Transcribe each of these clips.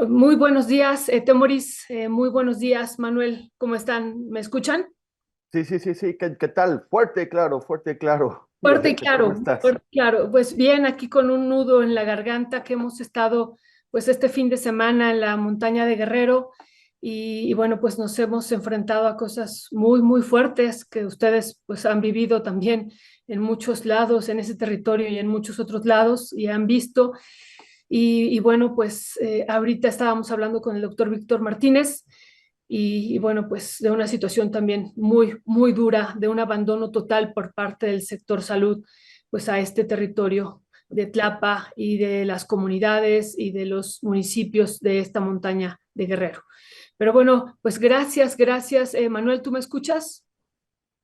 Muy buenos días, Temoris. Muy buenos días, Manuel. ¿Cómo están? ¿Me escuchan? Sí, sí, sí, sí. ¿Qué tal? Fuerte y claro, fuerte y claro. Fuerte y Violeta, ¿cómo claro, estás? fuerte y claro. Pues bien, aquí con un nudo en la garganta que hemos estado, pues este fin de semana en la montaña de Guerrero y bueno, pues nos hemos enfrentado a cosas muy, muy fuertes que ustedes pues han vivido también en muchos lados, en ese territorio y en muchos otros lados y han visto. Y bueno, pues ahorita estábamos hablando con el doctor Víctor Martínez y bueno, pues de una situación también muy, muy dura, de un abandono total por parte del sector salud, pues a este territorio de Tlapa y de las comunidades y de los municipios de esta montaña de Guerrero. Pero bueno, pues gracias, gracias. Manuel, ¿tú me escuchas?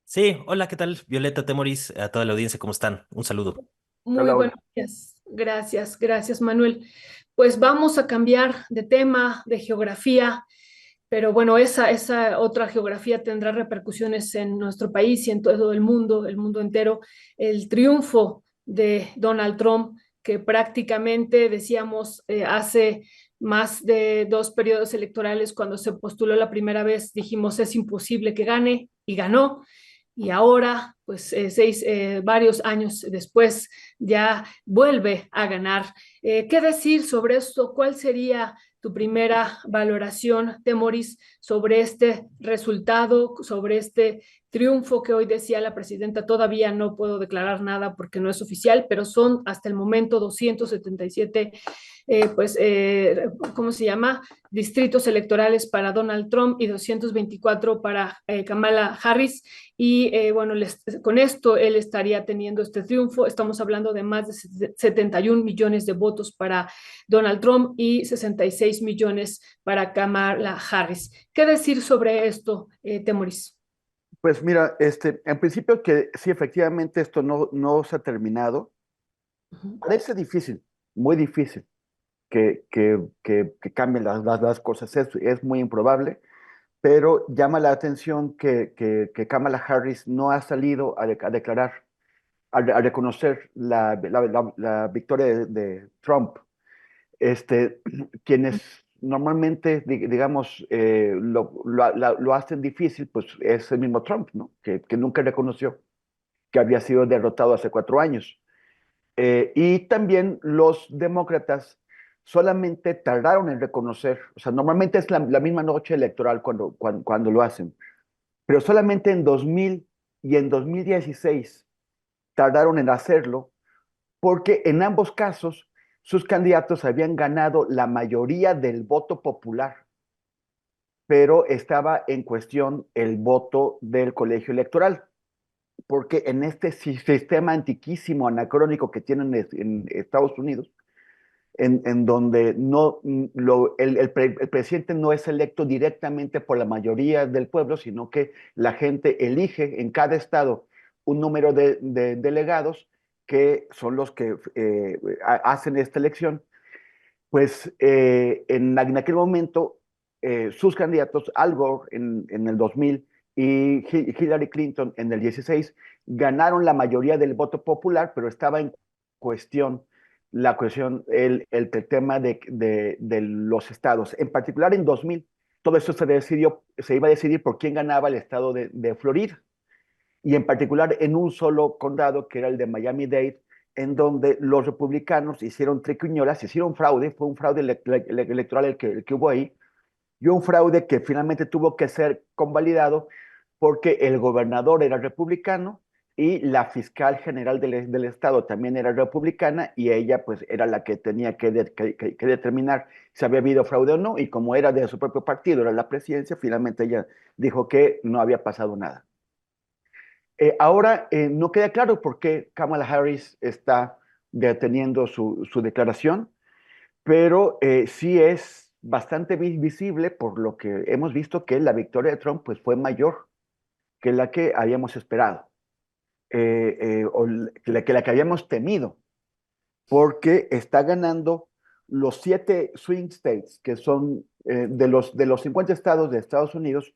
Sí, hola, ¿qué tal? Violeta Temoris, a toda la audiencia, ¿cómo están? Un saludo. Muy Hola, buenos hola. días. Gracias, gracias, Manuel. Pues vamos a cambiar de tema, de geografía, pero bueno, esa otra geografía tendrá repercusiones en nuestro país y en todo el mundo entero. El triunfo de Donald Trump, que prácticamente decíamos hace más de dos periodos electorales, cuando se postuló la primera vez, dijimos es imposible que gane y ganó. Y ahora, pues varios años después, ya vuelve a ganar. ¿Qué decir sobre esto? ¿Cuál sería tu primera valoración, Temoris, sobre este resultado, sobre este triunfo que hoy decía la presidenta? Todavía no puedo declarar nada porque no es oficial, pero son hasta el momento 277, ¿cómo se llama? Distritos electorales para Donald Trump y 224 para Kamala Harris. Y bueno, con esto él estaría teniendo este triunfo. Estamos hablando de más de 71 millones de votos para Donald Trump y 66 millones para Kamala Harris. ¿Qué decir sobre esto, Temoris? Pues mira, en principio que sí, efectivamente esto no se ha terminado. Uh -huh. Parece difícil, muy difícil que cambien las cosas. Es muy improbable, pero llama la atención que Kamala Harris no ha salido a declarar, a reconocer la victoria de Trump. este, Quienes normalmente, digamos, lo hacen difícil, pues es el mismo Trump, ¿no? Que nunca reconoció que había sido derrotado hace 4 años. Y también los demócratas solamente tardaron en reconocer, o sea, normalmente es la misma noche electoral cuando lo hacen, pero solamente en 2000 y en 2016 tardaron en hacerlo porque en ambos casos sus candidatos habían ganado la mayoría del voto popular, pero estaba en cuestión el voto del colegio electoral, porque en este sistema antiquísimo, anacrónico que tienen en Estados Unidos, en donde no, el presidente no es electo directamente por la mayoría del pueblo, sino que la gente elige en cada estado un número de delegados que son los que hacen esta elección. Pues en aquel momento sus candidatos, Al Gore en el 2000 y Hillary Clinton en el 16, ganaron la mayoría del voto popular, pero estaba en cuestión el tema de los estados. En particular en 2000, todo eso se iba a decidir por quién ganaba el estado de Florida, y en particular en un solo condado, que era el de Miami-Dade, en donde los republicanos hicieron triquiñuelas, hicieron fraude. Fue un fraude electoral el que hubo ahí, y un fraude que finalmente tuvo que ser convalidado porque el gobernador era republicano y la fiscal general del estado también era republicana, y ella pues era la que tenía que determinar si había habido fraude o no, y como era de su propio partido, era la presidencia, finalmente ella dijo que no había pasado nada. Ahora no queda claro por qué Kamala Harris está deteniendo su declaración, pero sí es bastante visible por lo que hemos visto que la victoria de Trump pues, fue mayor que la que habíamos esperado, o la que habíamos temido, porque está ganando los 7 swing states, que son de los 50 estados de Estados Unidos.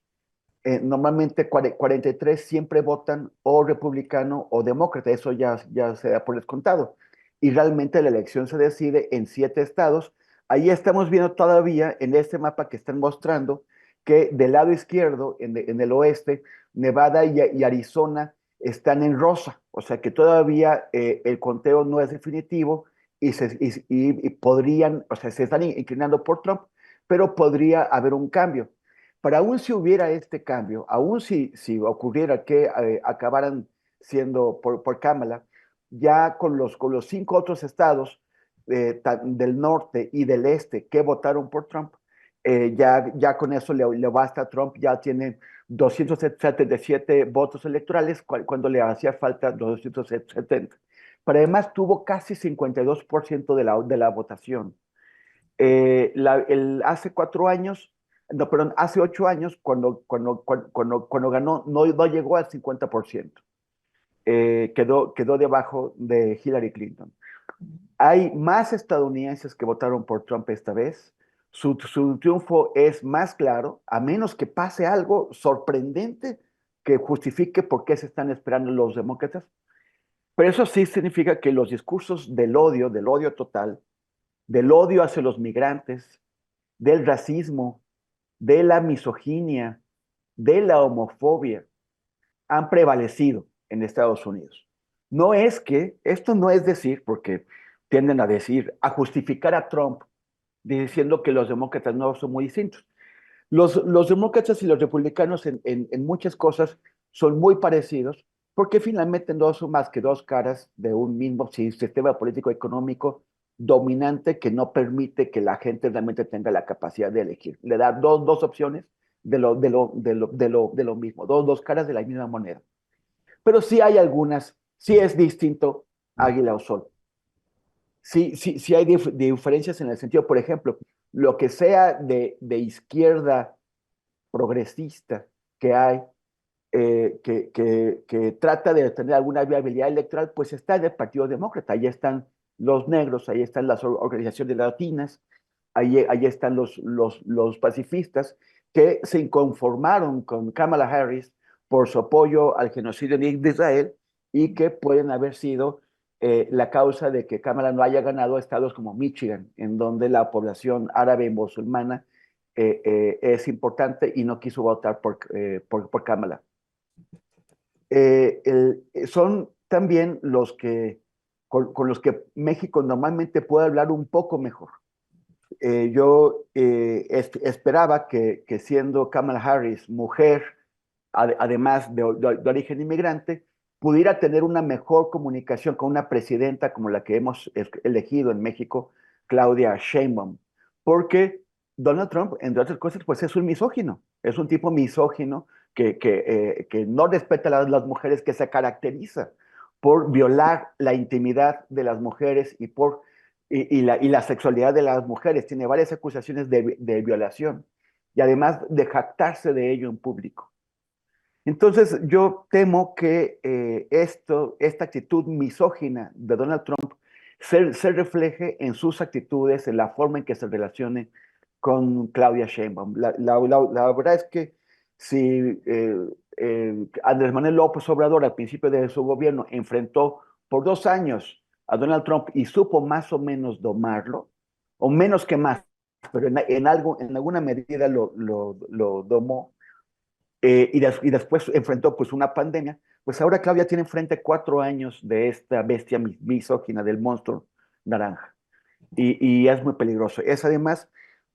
Normalmente 43 siempre votan o republicano o demócrata, eso ya se da por descontado. Y realmente la elección se decide en 7 estados, Ahí estamos viendo todavía en este mapa que están mostrando que del lado izquierdo, en el oeste, Nevada y Arizona están en rosa, o sea que todavía el conteo no es definitivo y podrían, o sea, se están inclinando por Trump, pero podría haber un cambio. Pero aún si hubiera este cambio, aún si ocurriera que acabaran siendo por Kamala, ya con los 5 otros estados del norte y del este que votaron por Trump, ya con eso le basta a Trump, ya tiene 277 votos electorales cuando le hacía falta 270. Pero además tuvo casi 52% de la votación. Hace 4 años, no, perdón, hace 8 años, cuando ganó, no llegó al 50%. Quedó debajo de Hillary Clinton. Hay más estadounidenses que votaron por Trump esta vez. Su triunfo es más claro, a menos que pase algo sorprendente que justifique por qué se están esperando los demócratas. Pero eso sí significa que los discursos del odio total, del odio hacia los migrantes, del racismo, de la misoginia, de la homofobia, han prevalecido en Estados Unidos. Esto no es decir, porque tienden a decir, a justificar a Trump diciendo que los demócratas no son muy distintos. Los demócratas y los republicanos en muchas cosas son muy parecidos, porque finalmente no son más que dos caras de un mismo sistema político económico dominante que no permite que la gente realmente tenga la capacidad de elegir. Le da dos opciones de lo mismo, dos caras de la misma moneda. Pero sí hay algunas, sí es distinto águila o sol. Sí hay diferencias en el sentido, por ejemplo, lo que sea de izquierda progresista que hay, que trata de tener alguna viabilidad electoral, pues está en el Partido Demócrata. Ahí están los negros, ahí están las organizaciones latinas, ahí están los pacifistas que se inconformaron con Kamala Harris por su apoyo al genocidio de Israel y que pueden haber sido la causa de que Kamala no haya ganado estados como Michigan, en donde la población árabe y musulmana es importante y no quiso votar por Kamala. Son también con los que México normalmente puede hablar un poco mejor. Yo esperaba que siendo Kamala Harris mujer, además de origen inmigrante, pudiera tener una mejor comunicación con una presidenta como la que hemos elegido en México, Claudia Sheinbaum, porque Donald Trump, entre otras cosas, pues es un misógino, es un tipo misógino que no respeta a las mujeres, que se caracteriza por violar la intimidad de las mujeres y la sexualidad de las mujeres. Tiene varias acusaciones de violación y además de jactarse de ello en público. Entonces, yo temo que esta actitud misógina de Donald Trump se refleje en sus actitudes, en la forma en que se relacione con Claudia Sheinbaum. La verdad es que si Andrés Manuel López Obrador al principio de su gobierno enfrentó por 2 años a Donald Trump y supo más o menos domarlo, o menos que más, pero en alguna medida lo domó, y después enfrentó pues una pandemia, pues ahora Claudia tiene enfrente 4 años de esta bestia misógina del monstruo naranja y es muy peligroso. Es además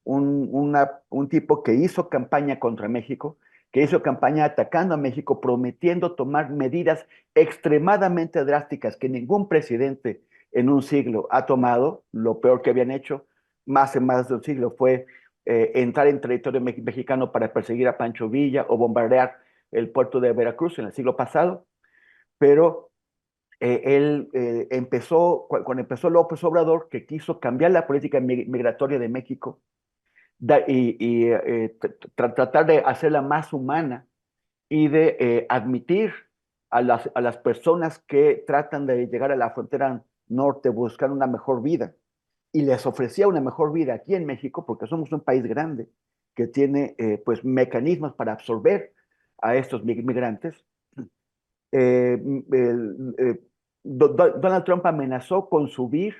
un tipo que hizo campaña contra México, que hizo campaña atacando a México, prometiendo tomar medidas extremadamente drásticas que ningún presidente en un siglo ha tomado. Lo peor que habían hecho en más de un siglo fue entrar en territorio mexicano para perseguir a Pancho Villa o bombardear el puerto de Veracruz en el siglo pasado. Pero cuando empezó López Obrador, que quiso cambiar la política migratoria de México tratar de hacerla más humana y de admitir a las personas que tratan de llegar a la frontera norte buscando una mejor vida, y les ofrecía una mejor vida aquí en México, porque somos un país grande que tiene pues mecanismos para absorber a estos migrantes. eh, Donald Trump amenazó con subir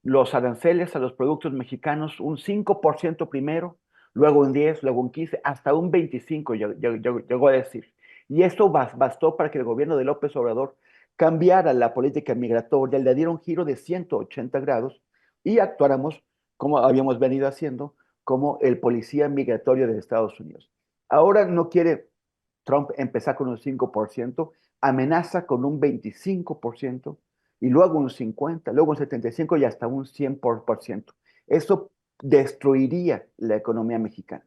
los aranceles a los productos mexicanos un 5% primero, luego un 10, luego un 15, hasta un 25% llegó a decir. Y esto bastó para que el gobierno de López Obrador cambiara la política migratoria, le diera un giro de 180 grados y actuáramos como habíamos venido haciendo, como el policía migratorio de Estados Unidos. Ahora no quiere Trump empezar con un 5%, amenaza con un 25% y luego un 50%, luego un 75% y hasta un 100%. Eso destruiría la economía mexicana.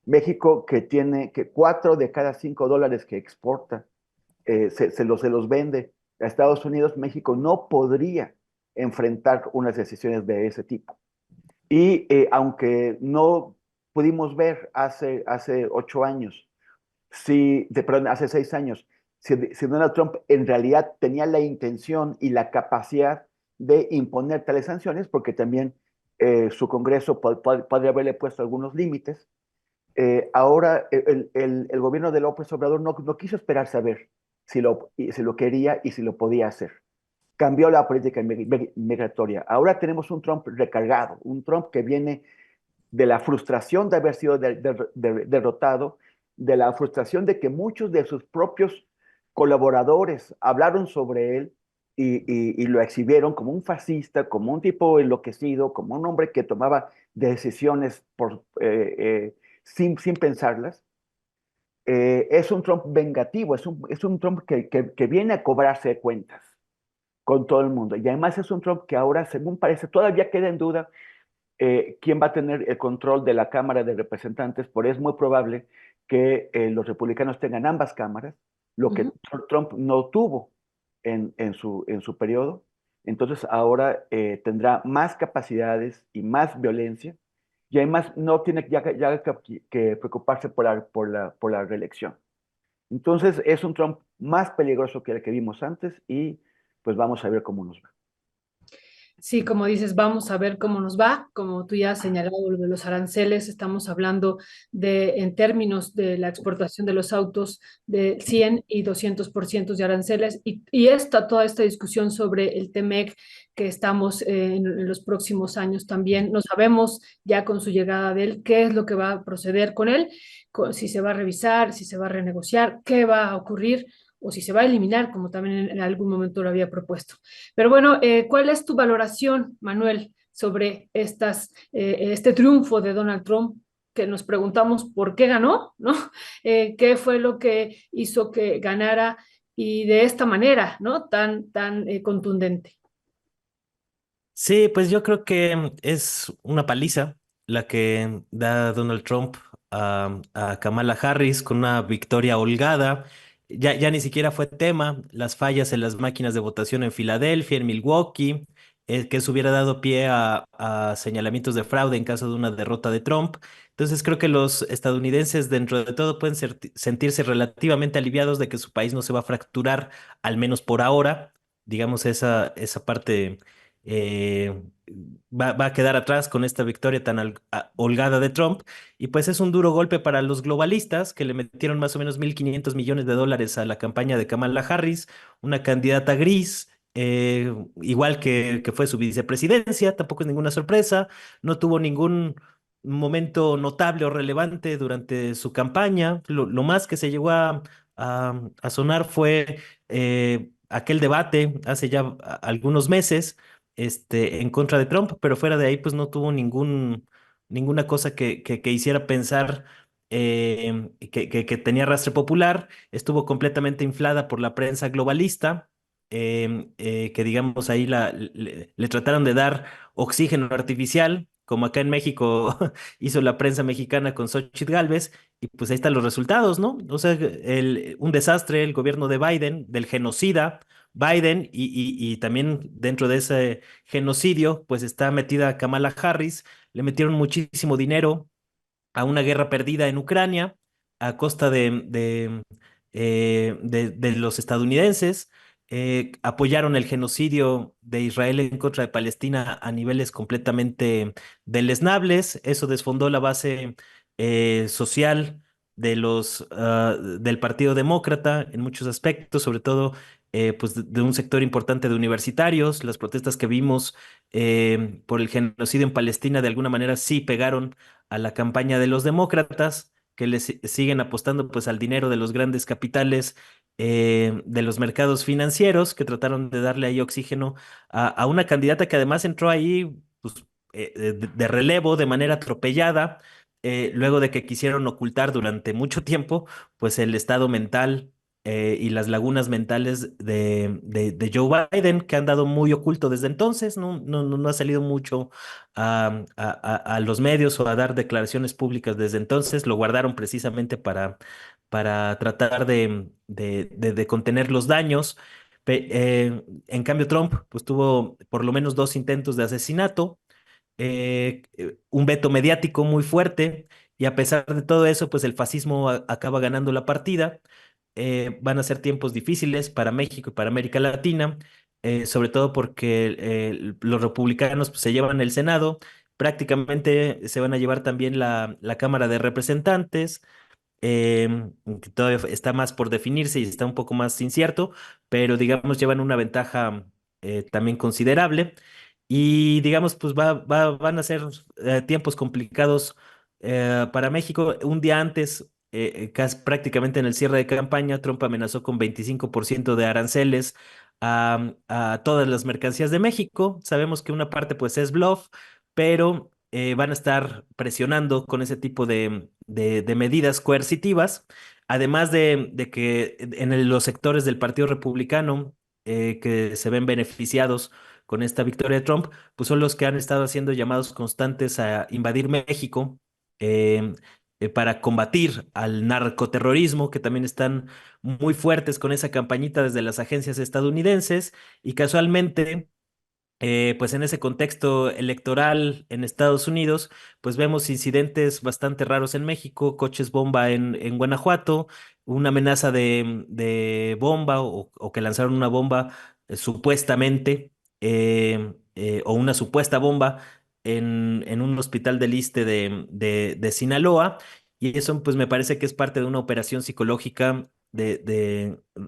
México, que tiene que 4 de cada 5 dólares que exporta se los vende a Estados Unidos, México no podría enfrentar unas decisiones de ese tipo. Y aunque no pudimos ver hace 8 años, perdón, hace 6 años, si Donald Trump en realidad tenía la intención y la capacidad de imponer tales sanciones, porque también su Congreso podría haberle puesto algunos límites. Ahora el gobierno de López Obrador no quiso esperarse a ver si lo quería y si lo podía hacer. Cambió la política migratoria. Ahora tenemos un Trump recargado, un Trump que viene de la frustración de haber sido derrotado, de la frustración de que muchos de sus propios colaboradores hablaron sobre él y lo exhibieron como un fascista, como un tipo enloquecido, como un hombre que tomaba decisiones sin pensarlas. Es un Trump vengativo, es un Trump que viene a cobrarse cuentas con todo el mundo. Y además es un Trump que ahora, según parece, todavía queda en duda quién va a tener el control de la Cámara de Representantes, por es muy probable que los republicanos tengan ambas cámaras, lo que Trump no tuvo en su periodo. Entonces ahora tendrá más capacidades y más violencia, y además no tiene ya que preocuparse por la reelección. Entonces es un Trump más peligroso que el que vimos antes y pues vamos a ver cómo nos va. Sí, como dices, vamos a ver cómo nos va. Como tú ya has señalado, lo de los aranceles, estamos hablando de, en términos de la exportación de los autos, de 100 y 200% de aranceles. Y toda esta discusión sobre el TEMEC que estamos en los próximos años también, no sabemos ya con su llegada de él qué es lo que va a proceder con él, si se va a revisar, si se va a renegociar, qué va a ocurrir o si se va a eliminar, como también en algún momento lo había propuesto. Pero bueno, ¿cuál es tu valoración, Manuel, sobre este triunfo de Donald Trump? Que nos preguntamos por qué ganó, ¿no? ¿Qué fue lo que hizo que ganara y de esta manera, ¿no? Tan contundente. Sí, pues yo creo que es una paliza la que da Donald Trump a Kamala Harris con una victoria holgada. Ya ni siquiera fue tema las fallas en las máquinas de votación en Filadelfia, en Milwaukee, que eso hubiera dado pie a señalamientos de fraude en caso de una derrota de Trump. Entonces creo que los estadounidenses dentro de todo pueden sentirse relativamente aliviados de que su país no se va a fracturar, al menos por ahora. Digamos, esa parte eh, va a quedar atrás con esta victoria tan holgada de Trump. Y pues es un duro golpe para los globalistas que le metieron más o menos 1.500 millones de dólares a la campaña de Kamala Harris, una candidata gris. Igual que fue su vicepresidencia, tampoco es ninguna sorpresa, no tuvo ningún momento notable o relevante durante su campaña. Lo más que se llegó a sonar fue aquel debate hace ya algunos meses en contra de Trump, pero fuera de ahí, pues no tuvo ninguna cosa que hiciera pensar que tenía arrastre popular. Estuvo completamente inflada por la prensa globalista, que digamos ahí le trataron de dar oxígeno artificial, como acá en México hizo la prensa mexicana con Xóchitl Gálvez, y pues ahí están los resultados, ¿no? O sea, un desastre el gobierno de Biden, del genocida Biden, y también dentro de ese genocidio, pues está metida Kamala Harris. Le metieron muchísimo dinero a una guerra perdida en Ucrania a costa de los estadounidenses. Apoyaron el genocidio de Israel en contra de Palestina a niveles completamente deleznables. Eso desfondó la base social del Partido Demócrata en muchos aspectos, sobre todo pues de un sector importante de universitarios. Las protestas que vimos por el genocidio en Palestina de alguna manera sí pegaron a la campaña de los demócratas, que siguen apostando pues al dinero de los grandes capitales, de los mercados financieros, que trataron de darle ahí oxígeno a una candidata que además entró ahí pues, de relevo, de manera atropellada, luego de que quisieron ocultar durante mucho tiempo, pues el estado mental y las lagunas mentales de Joe Biden, que han dado muy oculto desde entonces. No ha salido mucho a los medios o a dar declaraciones públicas desde entonces. Lo guardaron precisamente para tratar de contener los daños. En cambio, Trump pues tuvo por lo menos dos intentos de asesinato, un veto mediático muy fuerte, y a pesar de todo eso, pues el fascismo acaba ganando la partida. Van a ser tiempos difíciles para México y para América Latina, sobre todo porque los republicanos pues, se llevan el Senado, prácticamente se van a llevar también la Cámara de Representantes, que todavía está más por definirse y está un poco más incierto, pero digamos llevan una ventaja también considerable. Y digamos, pues van a ser tiempos complicados para México. Un día antes, prácticamente en el cierre de campaña, Trump amenazó con 25% de aranceles a todas las mercancías de México. Sabemos que una parte pues es bluff, pero van a estar presionando con ese tipo de medidas coercitivas, además de que en los sectores del Partido Republicano que se ven beneficiados con esta victoria de Trump, pues son los que han estado haciendo llamados constantes a invadir México, eh, para combatir al narcoterrorismo, que también están muy fuertes con esa campañita desde las agencias estadounidenses. Y casualmente, pues en ese contexto electoral en Estados Unidos, pues vemos incidentes bastante raros en México, coches bomba en Guanajuato, una amenaza de bomba, o que lanzaron una bomba supuestamente, o una supuesta bomba en un hospital del Iste de Sinaloa. Y eso pues me parece que es parte de una operación psicológica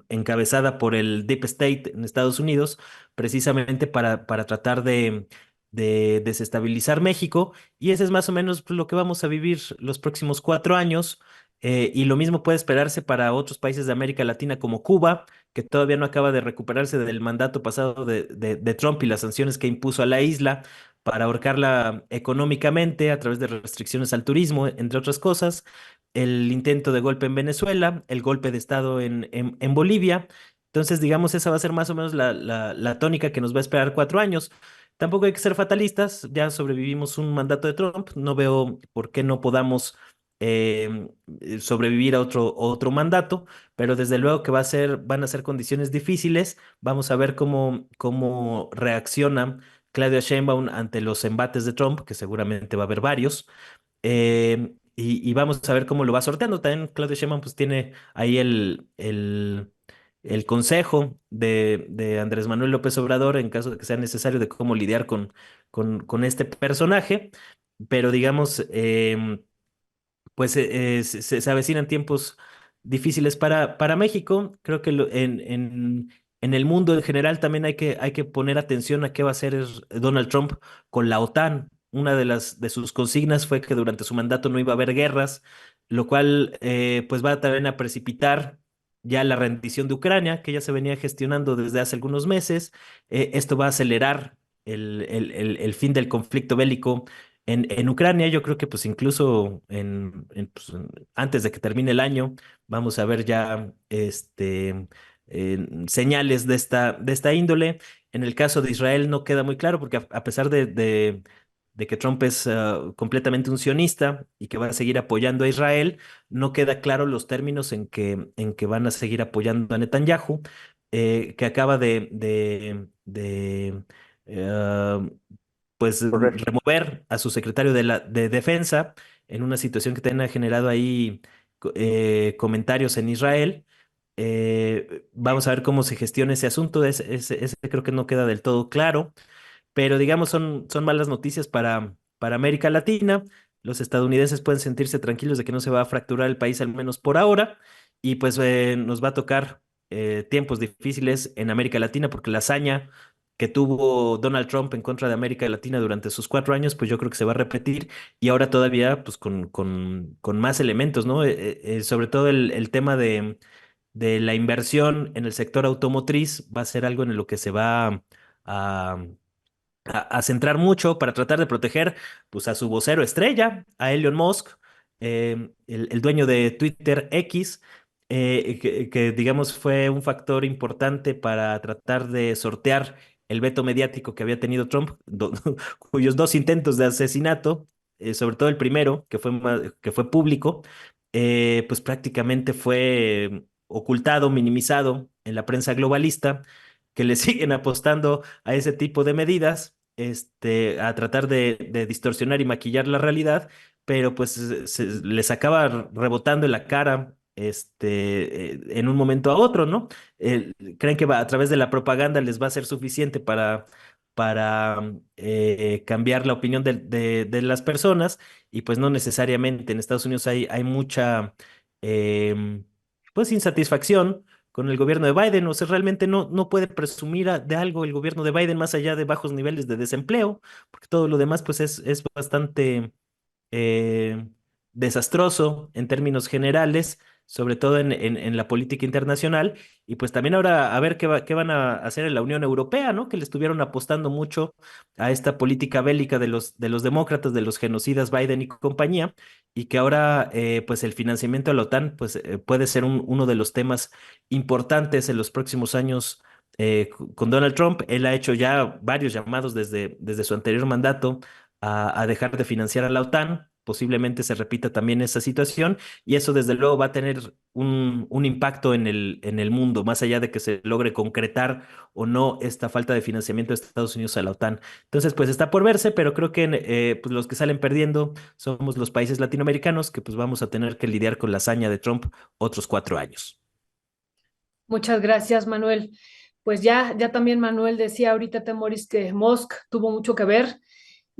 encabezada por el Deep State en Estados Unidos, precisamente para tratar de desestabilizar México. Y ese es más o menos pues, lo que vamos a vivir los próximos 4 años. Y lo mismo puede esperarse para otros países de América Latina como Cuba, que todavía no acaba de recuperarse del mandato pasado de Trump y las sanciones que impuso a la isla para ahorcarla económicamente a través de restricciones al turismo, entre otras cosas. El intento de golpe en Venezuela, el golpe de Estado en Bolivia. Entonces, digamos, esa va a ser más o menos la tónica que nos va a esperar 4 años. Tampoco hay que ser fatalistas, ya sobrevivimos un mandato de Trump, no veo por qué no podamos sobrevivir a otro mandato, pero desde luego que van a ser condiciones difíciles. Vamos a ver cómo reacciona Claudia Sheinbaum ante los embates de Trump, que seguramente va a haber varios. Y vamos a ver cómo lo va sorteando. También Claudio Sheinbaum pues tiene ahí el consejo de Andrés Manuel López Obrador en caso de que sea necesario, de cómo lidiar con este personaje. Pero digamos, pues se avecinan tiempos difíciles para México. Creo que en el mundo en general también hay que poner atención a qué va a hacer Donald Trump con la OTAN. Una de sus consignas fue que durante su mandato no iba a haber guerras, lo cual pues va también a precipitar ya la rendición de Ucrania, que ya se venía gestionando desde hace algunos meses. Esto va a acelerar el fin del conflicto bélico en Ucrania. Yo creo que pues incluso antes de que termine el año vamos a ver ya señales de esta índole. En el caso de Israel no queda muy claro porque a pesar de que Trump es completamente un sionista y que va a seguir apoyando a Israel, no queda claro los términos en que van a seguir apoyando a Netanyahu, que acaba eh, pues Correcto. remover a su secretario de Defensa en una situación que también ha generado ahí comentarios en Israel. Vamos a ver cómo se gestiona ese asunto. Ese creo que no queda del todo claro, pero digamos son malas noticias para América Latina. los estadounidenses pueden sentirse tranquilos de que no se va a fracturar el país, al menos por ahora, y pues nos va a tocar tiempos difíciles en América Latina, porque la hazaña que tuvo Donald Trump en contra de América Latina durante sus 4 años, pues yo creo que se va a repetir, y ahora todavía pues con más elementos, ¿no? Sobre todo el tema de la inversión en el sector automotriz va a ser algo en lo que se va a, a centrar mucho para tratar de proteger pues, a su vocero estrella, a Elon Musk, el dueño de Twitter X, que, digamos fue un factor importante para tratar de sortear el veto mediático que había tenido Trump, cuyos dos intentos de asesinato, sobre todo el primero, que fue público, pues prácticamente fue ocultado, minimizado en la prensa globalista, que le siguen apostando a ese tipo de medidas, a tratar de distorsionar y maquillar la realidad, pero pues les acaba rebotando en la cara, en un momento a otro, ¿no? Creen que a través de la propaganda les va a ser suficiente para cambiar la opinión de las personas, y pues no necesariamente. En Estados Unidos hay mucha, em, pues, insatisfacción con el gobierno de Biden. O sea, realmente no puede presumir de algo el gobierno de Biden más allá de bajos niveles de desempleo, porque todo lo demás pues es bastante eh, desastroso en términos generales, sobre todo en la política internacional. Y pues también ahora a ver qué van a hacer en la Unión Europea, ¿no? Que le estuvieron apostando mucho a esta política bélica de los demócratas, de los genocidas Biden y compañía, y que ahora pues el financiamiento a la OTAN pues puede ser uno de los temas importantes en los próximos años. Con Donald Trump, él ha hecho ya varios llamados desde su anterior mandato a dejar de financiar a la OTAN. Posiblemente se repita también esa situación, y eso desde luego va a tener un impacto en el mundo, más allá de que se logre concretar o no esta falta de financiamiento de Estados Unidos a la OTAN. Entonces, pues está por verse, pero creo que pues los que salen perdiendo somos los países latinoamericanos, que pues vamos a tener que lidiar con la hazaña de Trump otros 4 años. Muchas gracias, Manuel. Pues ya también Manuel decía ahorita, Temoris, que Musk tuvo mucho que ver.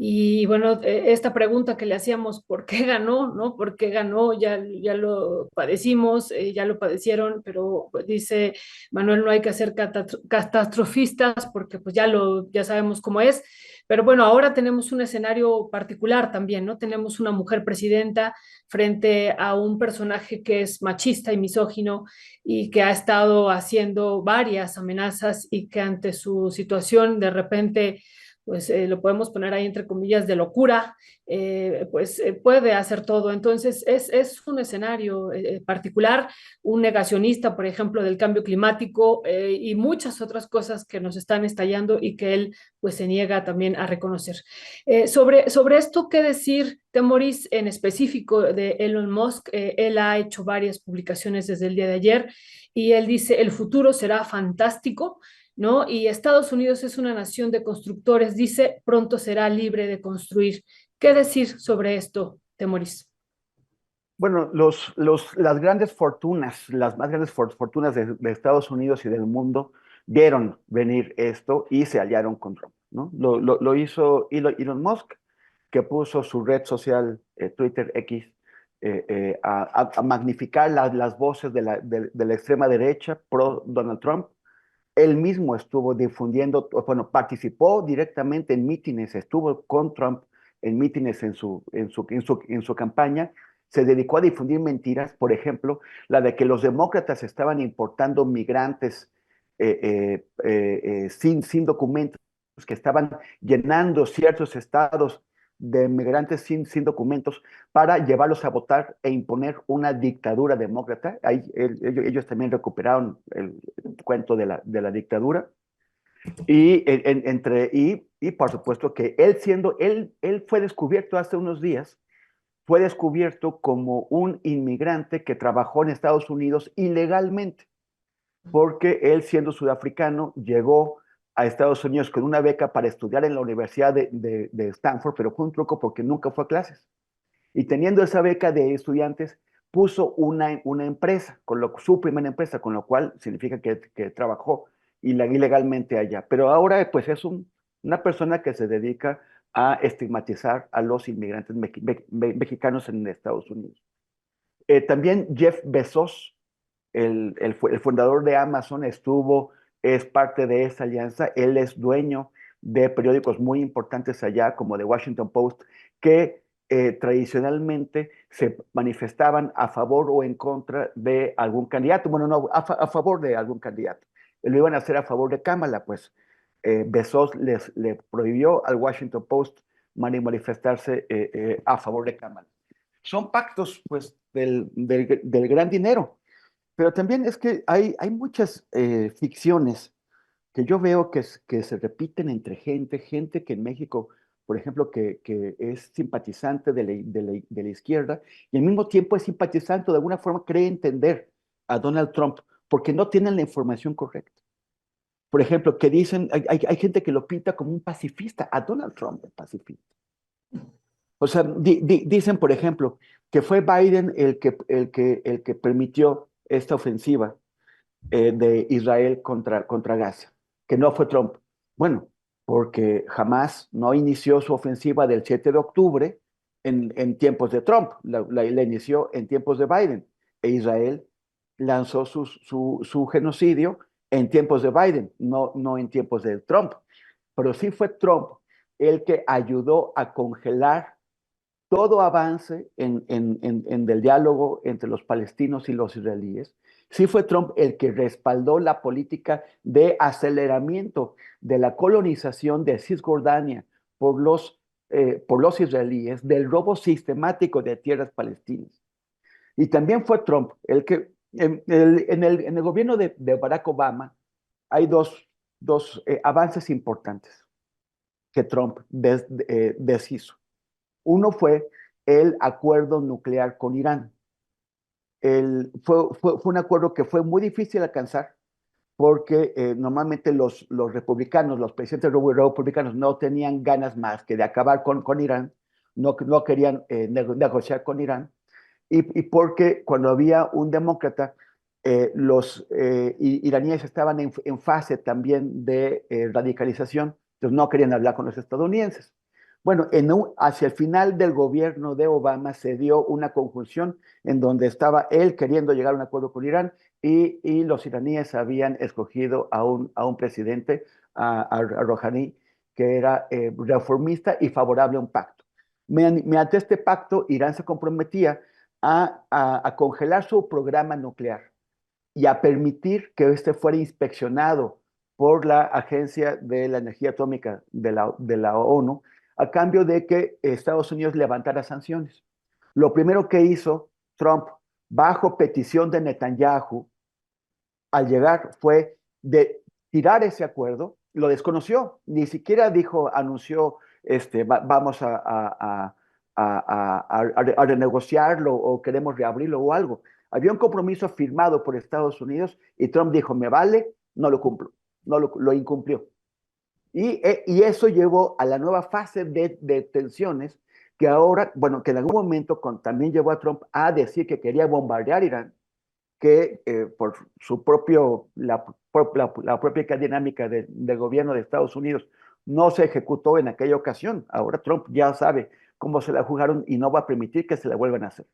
Y bueno, esta pregunta que le hacíamos, ¿por qué ganó? ¿No? ¿Por qué ganó? Ya lo padecimos, ya lo padecieron, pero pues, dice Manuel, no hay que ser catastrofistas porque pues ya sabemos cómo es. Pero bueno, ahora tenemos un escenario particular también, ¿no? Tenemos una mujer presidenta frente a un personaje que es machista y misógino y que ha estado haciendo varias amenazas y que ante su situación de repente pues lo podemos poner ahí entre comillas de locura, pues puede hacer todo. Entonces es un escenario particular, un negacionista, por ejemplo, del cambio climático y muchas otras cosas que nos están estallando y que él pues se niega también a reconocer. Sobre esto, ¿qué decir, Temoris, en específico de Elon Musk? Él ha hecho varias publicaciones desde el día de ayer y él dice, el futuro será fantástico, ¿no? Y Estados Unidos es una nación de constructores, dice, pronto será libre de construir. ¿Qué decir sobre esto, Temoris? Bueno, las grandes fortunas, las más grandes fortunas de Estados Unidos y del mundo vieron venir esto y se aliaron con Trump, ¿no? Lo hizo Elon Musk, que puso su red social, Twitter X, a magnificar las voces de la extrema derecha pro Donald Trump. Él mismo estuvo difundiendo, bueno, participó directamente en mítines, estuvo con Trump en mítines en su campaña. Se dedicó a difundir mentiras, por ejemplo, la de que los demócratas estaban importando migrantes sin documentos, que estaban llenando ciertos estados de migrantes sin documentos para llevarlos a votar e imponer una dictadura demócrata. Ahí, ellos también recuperaron el cuento de la dictadura. Y por supuesto que él fue descubierto hace unos días, fue descubierto como un inmigrante que trabajó en Estados Unidos ilegalmente, porque él, siendo sudafricano, llegó a Estados Unidos con una beca para estudiar en la Universidad de Stanford, pero fue un truco porque nunca fue a clases. Y teniendo esa beca de estudiantes, puso una empresa, su primera empresa, con lo cual significa que trabajó ilegalmente allá. Pero ahora pues es una persona que se dedica a estigmatizar a los inmigrantes mexicanos en Estados Unidos. También Jeff Bezos, el fundador de Amazon, es parte de esa alianza. Él es dueño de periódicos muy importantes allá, como The Washington Post, que tradicionalmente se manifestaban a favor o en contra de algún candidato. Bueno, no, a favor de algún candidato. Lo iban a hacer a favor de Kamala, pues Bezos le prohibió al Washington Post manifestarse a favor de Kamala. Son pactos, pues, del gran dinero. Pero también es que hay muchas ficciones que yo veo que se repiten entre gente que en México, por ejemplo, que es simpatizante de la izquierda y al mismo tiempo es simpatizante, de alguna forma cree entender a Donald Trump porque no tienen la información correcta. Por ejemplo, que dicen, hay gente que lo pinta como un pacifista, a Donald Trump el pacifista. O sea, dicen, por ejemplo, que fue Biden el que permitió esta ofensiva de Israel contra Gaza, que no fue Trump. Bueno, porque jamás no inició su ofensiva del 7 de octubre en tiempos de Trump, la inició en tiempos de Biden, e Israel lanzó su genocidio en tiempos de Biden, no en tiempos de Trump. Pero sí fue Trump el que ayudó a congelar todo avance en el diálogo entre los palestinos y los israelíes. Sí fue Trump el que respaldó la política de aceleramiento de la colonización de Cisjordania por los israelíes, del robo sistemático de tierras palestinas. Y también fue Trump el que, en el gobierno de Barack Obama, hay dos avances importantes que Trump deshizo. Uno fue el acuerdo nuclear con Irán. Fue un acuerdo que fue muy difícil de alcanzar porque normalmente los republicanos, los presidentes republicanos no tenían ganas más que de acabar con Irán, no querían negociar con Irán, y porque cuando había un demócrata, los iraníes estaban en fase también de radicalización, entonces no querían hablar con los estadounidenses. Bueno, hacia el final del gobierno de Obama se dio una conjunción en donde estaba él queriendo llegar a un acuerdo con Irán y los iraníes habían escogido a un presidente, a Rouhani, que era reformista y favorable a un pacto. Mediante este pacto, Irán se comprometía a congelar su programa nuclear y a permitir que este fuera inspeccionado por la Agencia de la Energía Atómica de la ONU, a cambio de que Estados Unidos levantara sanciones. Lo primero que hizo Trump, bajo petición de Netanyahu, al llegar fue de tirar ese acuerdo, lo desconoció, ni siquiera anunció, vamos a renegociarlo o queremos reabrirlo o algo. Había un compromiso firmado por Estados Unidos y Trump dijo, me vale, no lo cumplo, no lo incumplió. Y eso llevó a la nueva fase de tensiones que ahora, bueno, que en algún momento también llevó a Trump a decir que quería bombardear Irán, que por la propia dinámica del gobierno de Estados Unidos no se ejecutó en aquella ocasión. Ahora Trump ya sabe cómo se la jugaron y no va a permitir que se la vuelvan a hacer.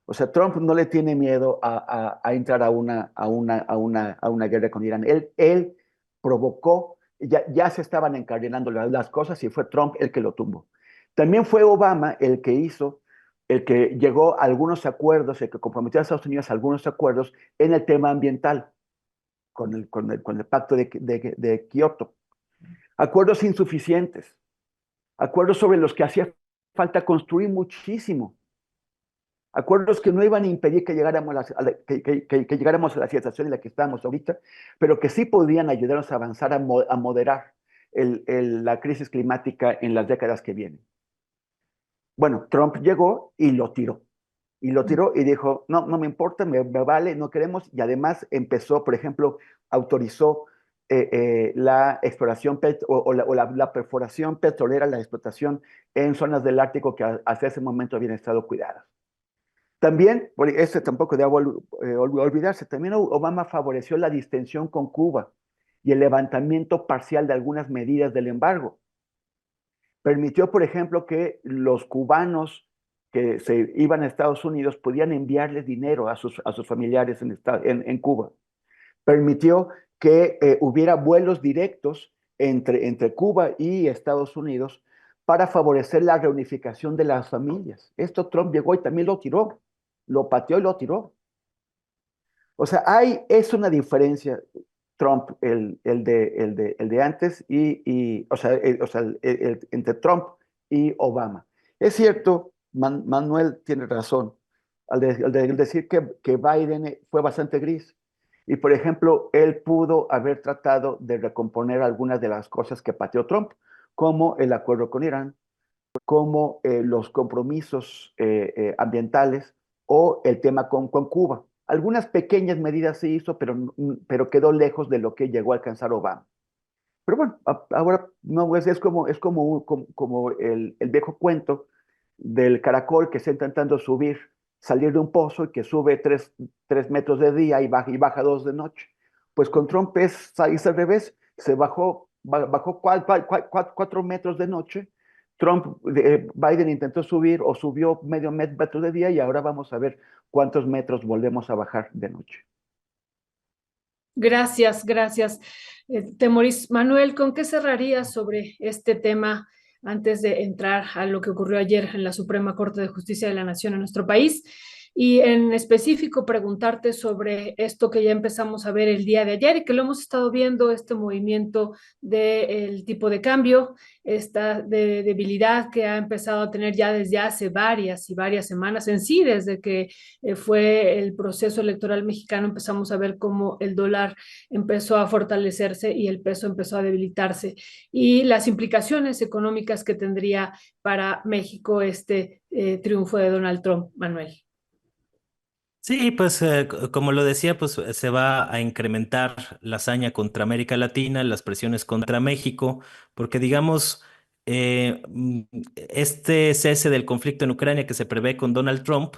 O sea, Trump no le tiene miedo a entrar a una guerra con Irán. Él provocó, ya se estaban encadenando las cosas y fue Trump el que lo tumbó. También fue Obama el que llegó a algunos acuerdos, el que comprometió a Estados Unidos a algunos acuerdos en el tema ambiental, con el pacto de Kioto. Acuerdos insuficientes, acuerdos sobre los que hacía falta construir muchísimo, acuerdos que no iban a impedir que llegáramos a la situación en la que estamos ahorita, pero que sí podían ayudarnos a avanzar, a moderar la crisis climática en las décadas que vienen. Bueno, Trump llegó y lo tiró. Y lo tiró y dijo, no me importa, me vale, no queremos. Y además empezó, por ejemplo, autorizó la exploración o la perforación petrolera, la explotación en zonas del Ártico que hasta ese momento habían estado cuidadas. También, tampoco debo olvidarse, también Obama favoreció la distensión con Cuba y el levantamiento parcial de algunas medidas del embargo. Permitió, por ejemplo, que los cubanos que se iban a Estados Unidos podían enviarles dinero a sus familiares en Cuba. Permitió que hubiera vuelos directos entre Cuba y Estados Unidos para favorecer la reunificación de las familias. Esto Trump llegó y también lo tiró, lo pateó y lo tiró. O sea, es una diferencia Trump, el de antes, o sea, entre Trump y Obama. Es cierto, Manuel tiene razón al decir que Biden fue bastante gris. Y, por ejemplo, él pudo haber tratado de recomponer algunas de las cosas que pateó Trump, como el acuerdo con Irán, como los compromisos ambientales o el tema con Cuba. Algunas pequeñas medidas se hizo, pero quedó lejos de lo que llegó a alcanzar Obama. Pero bueno, ahora no, pues como el viejo cuento del caracol que está intentando salir de un pozo y que sube 3 metros de día y baja 2 de noche. Pues con Trump es al revés, bajó 4 metros de noche. Biden intentó subir o subió medio metro de día y ahora vamos a ver cuántos metros volvemos a bajar de noche. Gracias, gracias. Temoris, Manuel, ¿con qué cerrarías sobre este tema antes de entrar a lo que ocurrió ayer en la Suprema Corte de Justicia de la Nación en nuestro país? Y en específico preguntarte sobre esto que ya empezamos a ver el día de ayer y que lo hemos estado viendo, este movimiento del tipo de cambio, esta debilidad que ha empezado a tener ya desde hace varias y varias semanas en sí, desde que fue el proceso electoral mexicano, empezamos a ver cómo el dólar empezó a fortalecerse y el peso empezó a debilitarse y las implicaciones económicas que tendría para México este triunfo de Donald Trump, Manuel. Sí, pues como lo decía, pues se va a incrementar la hazaña contra América Latina, las presiones contra México, porque digamos, este cese del conflicto en Ucrania que se prevé con Donald Trump,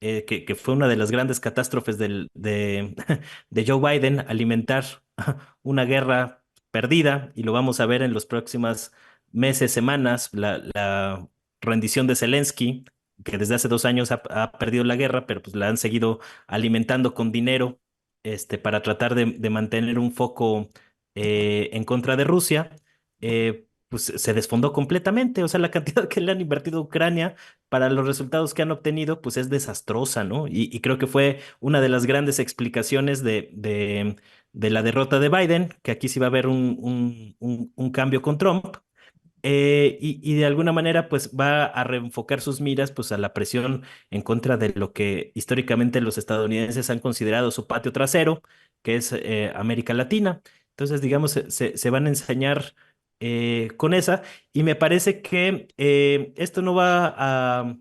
que fue una de las grandes catástrofes de Joe Biden, alimentar una guerra perdida, y lo vamos a ver en los próximos meses, semanas, la rendición de Zelensky, que desde hace 2 años ha perdido la guerra, pero pues la han seguido alimentando con dinero, para tratar de mantener un foco en contra de Rusia. Pues se desfondó completamente. O sea, la cantidad que le han invertido a Ucrania para los resultados que han obtenido, pues es desastrosa, ¿no? Y creo que fue una de las grandes explicaciones de la derrota de Biden, que aquí sí va a haber un cambio con Trump. Y de alguna manera pues va a reenfocar sus miras pues a la presión en contra de lo que históricamente los estadounidenses han considerado su patio trasero, que es América Latina. Entonces, digamos, se van a enseñar con esa, y me parece que esto no va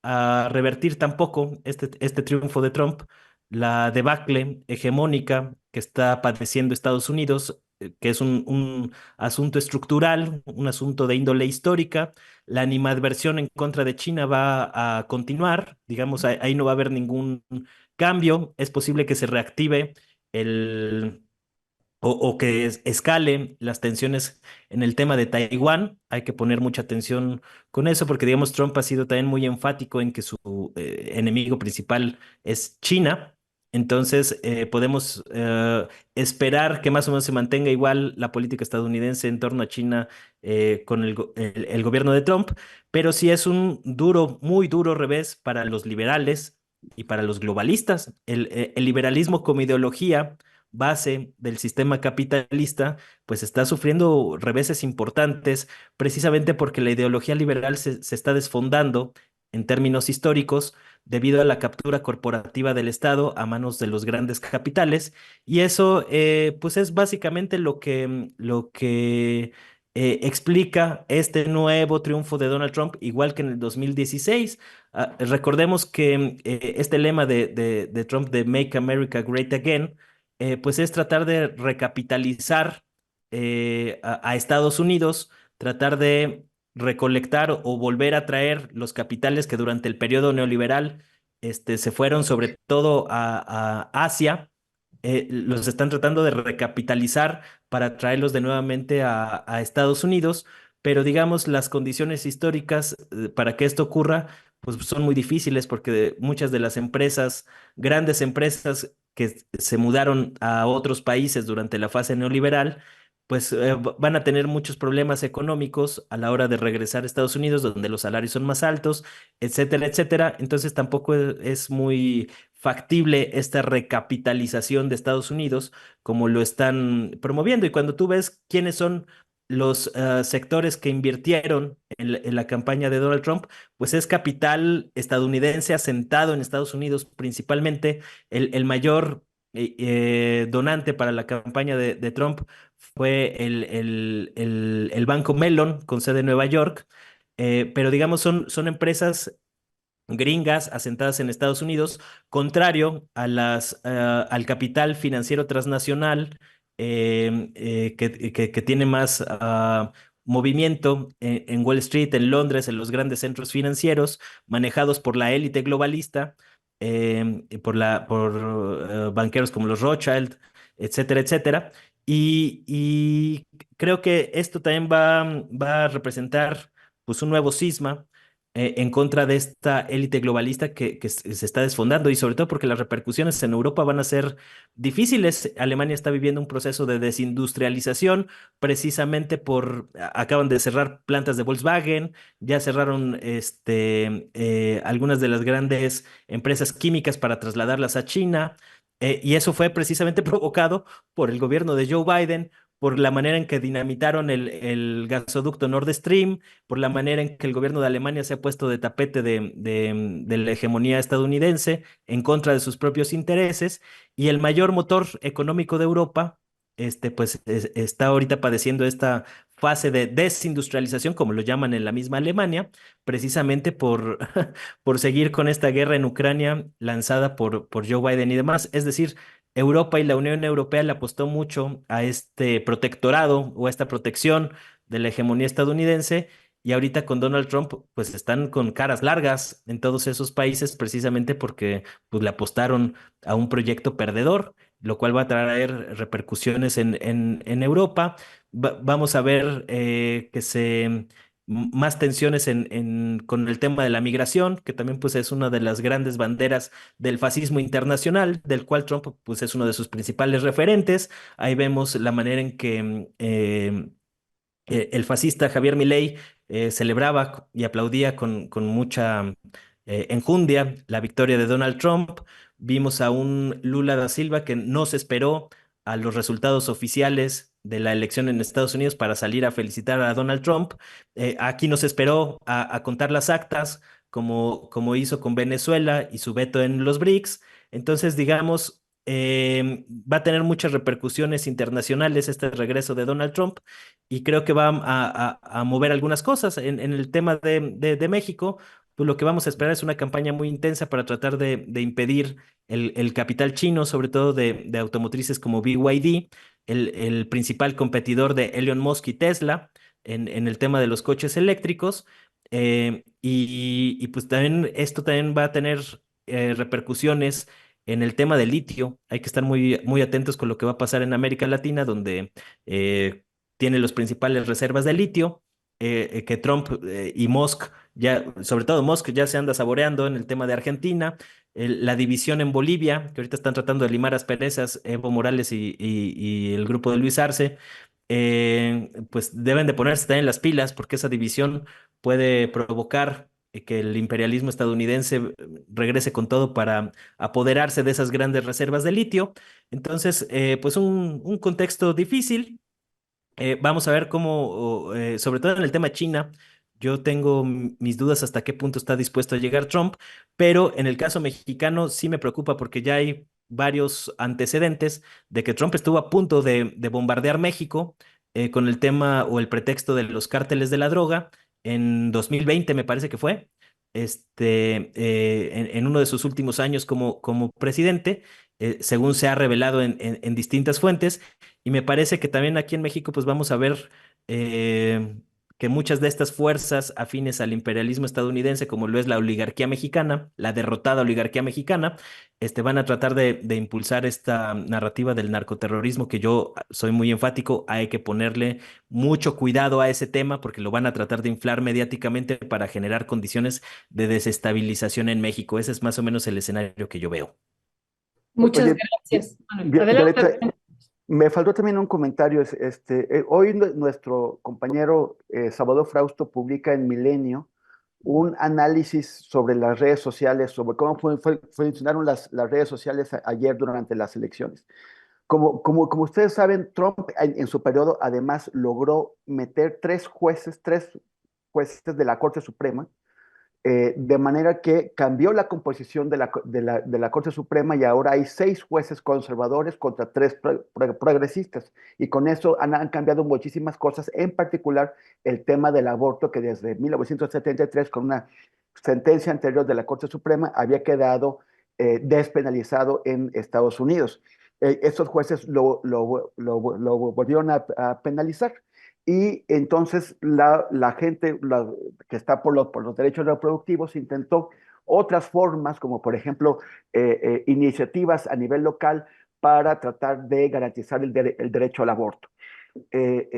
a revertir tampoco este triunfo de Trump, la debacle hegemónica que está padeciendo Estados Unidos, que es un asunto estructural, un asunto de índole histórica. La animadversión en contra de China va a continuar, digamos, ahí no va a haber ningún cambio. Es posible que se reactive el, o que escale las tensiones en el tema de Taiwán. Hay que poner mucha atención con eso, porque digamos Trump ha sido también muy enfático en que su enemigo principal es China. Entonces podemos esperar que más o menos se mantenga igual la política estadounidense en torno a China con el gobierno de Trump, pero sí es un duro, muy duro revés para los liberales y para los globalistas. El liberalismo como ideología base del sistema capitalista, pues está sufriendo reveses importantes, precisamente porque la ideología liberal se está desfondando en términos históricos debido a la captura corporativa del Estado a manos de los grandes capitales. Y eso pues es básicamente lo que explica este nuevo triunfo de Donald Trump, igual que en el 2016. Recordemos que este lema de Trump de Make America Great Again, pues es tratar de recapitalizar a Estados Unidos, tratar de recolectar o volver a traer los capitales que durante el periodo neoliberal se fueron sobre todo a Asia. Los están tratando de recapitalizar para traerlos de nuevamente a Estados Unidos, pero digamos las condiciones históricas para que esto ocurra, pues son muy difíciles porque muchas de las empresas, grandes empresas que se mudaron a otros países durante la fase neoliberal, pues van a tener muchos problemas económicos a la hora de regresar a Estados Unidos, donde los salarios son más altos, etcétera, etcétera. Entonces tampoco es muy factible esta recapitalización de Estados Unidos como lo están promoviendo. Y cuando tú ves quiénes son los sectores que invirtieron en la campaña de Donald Trump, pues es capital estadounidense asentado en Estados Unidos principalmente. El mayor donante para la campaña de Trump fue el Banco Mellon con sede en Nueva York. Pero digamos, son empresas gringas asentadas en Estados Unidos, contrario a al capital financiero transnacional que tiene más movimiento en Wall Street, en Londres, en los grandes centros financieros, manejados por la élite globalista, por banqueros como los Rothschild, etcétera, etcétera. Y creo que esto también va a representar pues un nuevo cisma en contra de esta élite globalista que se está desfondando y sobre todo porque las repercusiones en Europa van a ser difíciles. Alemania está viviendo un proceso de desindustrialización precisamente acaban de cerrar plantas de Volkswagen, ya cerraron algunas de las grandes empresas químicas para trasladarlas a China. Y eso fue precisamente provocado por el gobierno de Joe Biden, por la manera en que dinamitaron el gasoducto Nord Stream, por la manera en que el gobierno de Alemania se ha puesto de tapete de la hegemonía estadounidense en contra de sus propios intereses, y el mayor motor económico de Europa, pues está ahorita padeciendo esta fase de desindustrialización, como lo llaman en la misma Alemania, precisamente por seguir con esta guerra en Ucrania lanzada por Joe Biden y demás. Es decir, Europa y la Unión Europea le apostó mucho a este protectorado o a esta protección de la hegemonía estadounidense, y ahorita con Donald Trump pues están con caras largas en todos esos países precisamente porque pues le apostaron a un proyecto perdedor, lo cual va a traer repercusiones en Europa. Vamos a ver más tensiones con el tema de la migración, que también pues es una de las grandes banderas del fascismo internacional, del cual Trump pues es uno de sus principales referentes. Ahí vemos la manera en que el fascista Javier Milei celebraba y aplaudía con mucha enjundia la victoria de Donald Trump. Vimos a un Lula da Silva que no se esperó a los resultados oficiales de la elección en Estados Unidos para salir a felicitar a Donald Trump. Aquí no se esperó a contar las actas como hizo con Venezuela y su veto en los BRICS. Entonces, digamos, va a tener muchas repercusiones internacionales este regreso de Donald Trump, y creo que va a mover algunas cosas. En el tema de México, pues lo que vamos a esperar es una campaña muy intensa para tratar de impedir el capital chino, sobre todo de automotrices como BYD, el principal competidor de Elon Musk y Tesla en el tema de los coches eléctricos. Y pues también esto también va a tener repercusiones en el tema del litio. Hay que estar muy, muy atentos con lo que va a pasar en América Latina, donde eh, tiene las principales reservas de litio, que Trump y Musk, ya, sobre todo Musk, ya se anda saboreando en el tema de Argentina. La división en Bolivia, que ahorita están tratando de limar asperezas, Evo Morales y el grupo de Luis Arce, pues deben de ponerse también las pilas porque esa división puede provocar que el imperialismo estadounidense regrese con todo para apoderarse de esas grandes reservas de litio. Entonces, pues un contexto difícil. Vamos a ver cómo, sobre todo en el tema China, yo tengo mis dudas hasta qué punto está dispuesto a llegar Trump, pero en el caso mexicano sí me preocupa porque ya hay varios antecedentes de que Trump estuvo a punto de bombardear México con el tema o el pretexto de los cárteles de la droga en 2020, me parece que fue, en uno de sus últimos años como presidente, según se ha revelado en distintas fuentes. Y me parece que también aquí en México pues vamos a ver que muchas de estas fuerzas afines al imperialismo estadounidense, como lo es la oligarquía mexicana, la derrotada oligarquía mexicana, van a tratar de impulsar esta narrativa del narcoterrorismo, que yo soy muy enfático, hay que ponerle mucho cuidado a ese tema porque lo van a tratar de inflar mediáticamente para generar condiciones de desestabilización en México. Ese es más o menos el escenario que yo veo. Muchas Oye, gracias, Manuel. Adelante. Violeta, me faltó también un comentario. Hoy nuestro compañero Salvador Frausto publica en Milenio un análisis sobre las redes sociales, sobre cómo funcionaron las redes sociales ayer durante las elecciones. Como ustedes saben, Trump en su periodo además logró meter tres jueces de la Corte Suprema, de manera que cambió la composición de la Corte Suprema y ahora hay 6 jueces conservadores contra 3 progresistas. Y con eso han cambiado muchísimas cosas, en particular el tema del aborto, que desde 1973, con una sentencia anterior de la Corte Suprema, había quedado despenalizado en Estados Unidos. Estos jueces lo volvieron a penalizar. Y entonces la gente que está por los derechos reproductivos intentó otras formas, como por ejemplo iniciativas a nivel local para tratar de garantizar el derecho al aborto. Se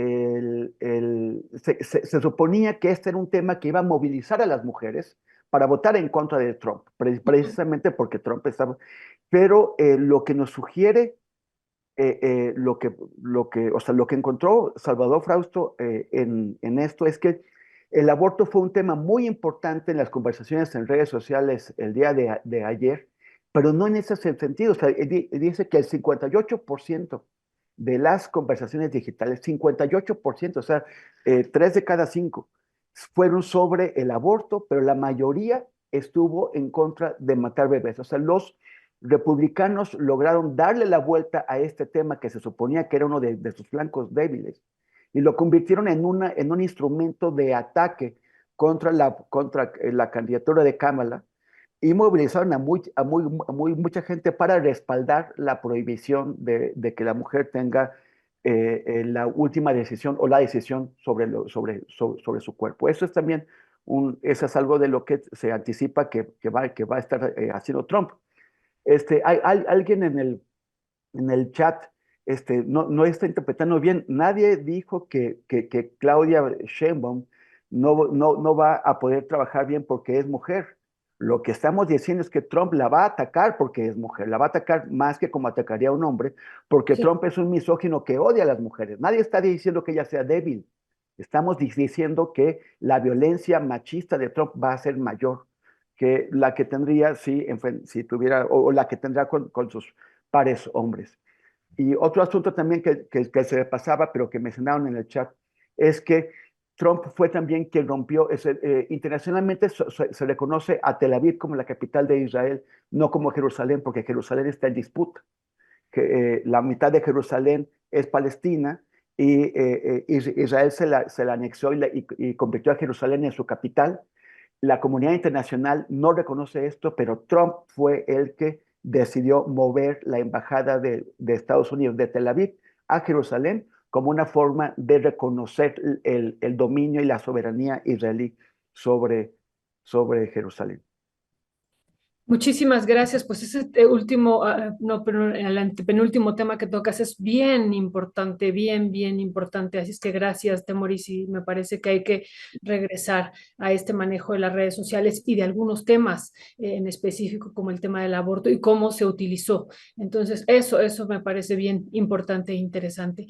suponía que este era un tema que iba a movilizar a las mujeres para votar en contra de Trump, precisamente porque Trump estaba. Pero lo que nos sugiere lo que encontró Salvador Frausto en esto es que el aborto fue un tema muy importante en las conversaciones en redes sociales el día de ayer, pero no en ese sentido. O sea, dice que el 58% de las conversaciones digitales, 58%, o sea, 3 de cada 5, fueron sobre el aborto, pero la mayoría estuvo en contra de matar bebés. O sea, los republicanos lograron darle la vuelta a este tema que se suponía que era uno de sus flancos débiles y lo convirtieron en un instrumento de ataque contra la candidatura de Kamala y movilizaron a mucha gente para respaldar la prohibición de que la mujer tenga la última decisión o la decisión sobre su cuerpo. Eso es también eso es algo de lo que se anticipa que va a estar haciendo Trump. Hay alguien en el chat, no está interpretando bien. Nadie dijo que Claudia Sheinbaum no va a poder trabajar bien porque es mujer. Lo que estamos diciendo es que Trump la va a atacar porque es mujer, la va a atacar más que como atacaría a un hombre, porque Sí. Trump es un misógino que odia a las mujeres. Nadie está diciendo que ella sea débil. Estamos diciendo que la violencia machista de Trump va a ser mayor que la que tendría si tuviera, o la que tendrá con sus pares hombres. Y otro asunto también que se pasaba, pero que mencionaron en el chat, es que Trump fue también quien rompió, internacionalmente se reconoce a Tel Aviv como la capital de Israel, no como Jerusalén, porque Jerusalén está en disputa. La mitad de Jerusalén es Palestina y Israel se la anexó y convirtió a Jerusalén en su capital. La comunidad internacional no reconoce esto, pero Trump fue el que decidió mover la embajada de Estados Unidos de Tel Aviv a Jerusalén como una forma de reconocer el dominio y la soberanía israelí sobre Jerusalén. Muchísimas gracias. Pues ese último, no, pero el antepenúltimo tema que tocas es bien importante, bien importante. Así es que gracias, Temoris, y me parece que hay que regresar a este manejo de las redes sociales y de algunos temas en específico, como el tema del aborto y cómo se utilizó. Entonces, eso me parece bien importante e interesante.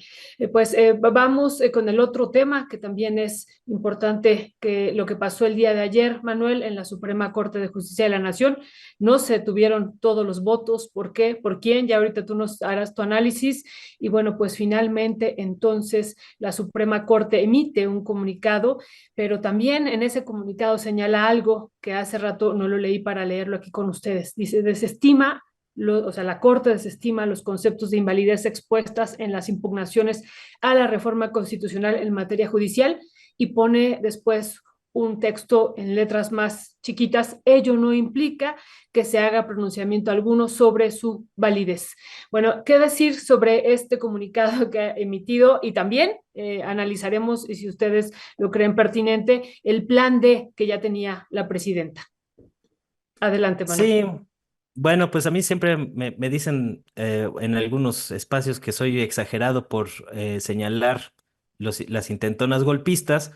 Pues vamos con el otro tema que también es importante, que lo que pasó el día de ayer, Manuel, en la Suprema Corte de Justicia de la Nación. No se tuvieron todos los votos. ¿Por qué? ¿Por quién? Ya ahorita tú nos harás tu análisis. Y bueno, pues finalmente entonces la Suprema Corte emite un comunicado, pero también en ese comunicado señala algo que hace rato no lo leí para leerlo aquí con ustedes. Dice, desestima, o sea, la Corte desestima los conceptos de invalidez expuestas en las impugnaciones a la reforma constitucional en materia judicial y pone después un texto en letras más chiquitas, ello no implica que se haga pronunciamiento alguno sobre su validez. Bueno, ¿qué decir sobre este comunicado que ha emitido? Y también analizaremos, y si ustedes lo creen pertinente, el plan D que ya tenía la presidenta. Adelante, Manuel. Sí, bueno, pues a mí siempre me dicen en algunos espacios que soy exagerado por señalar las intentonas golpistas,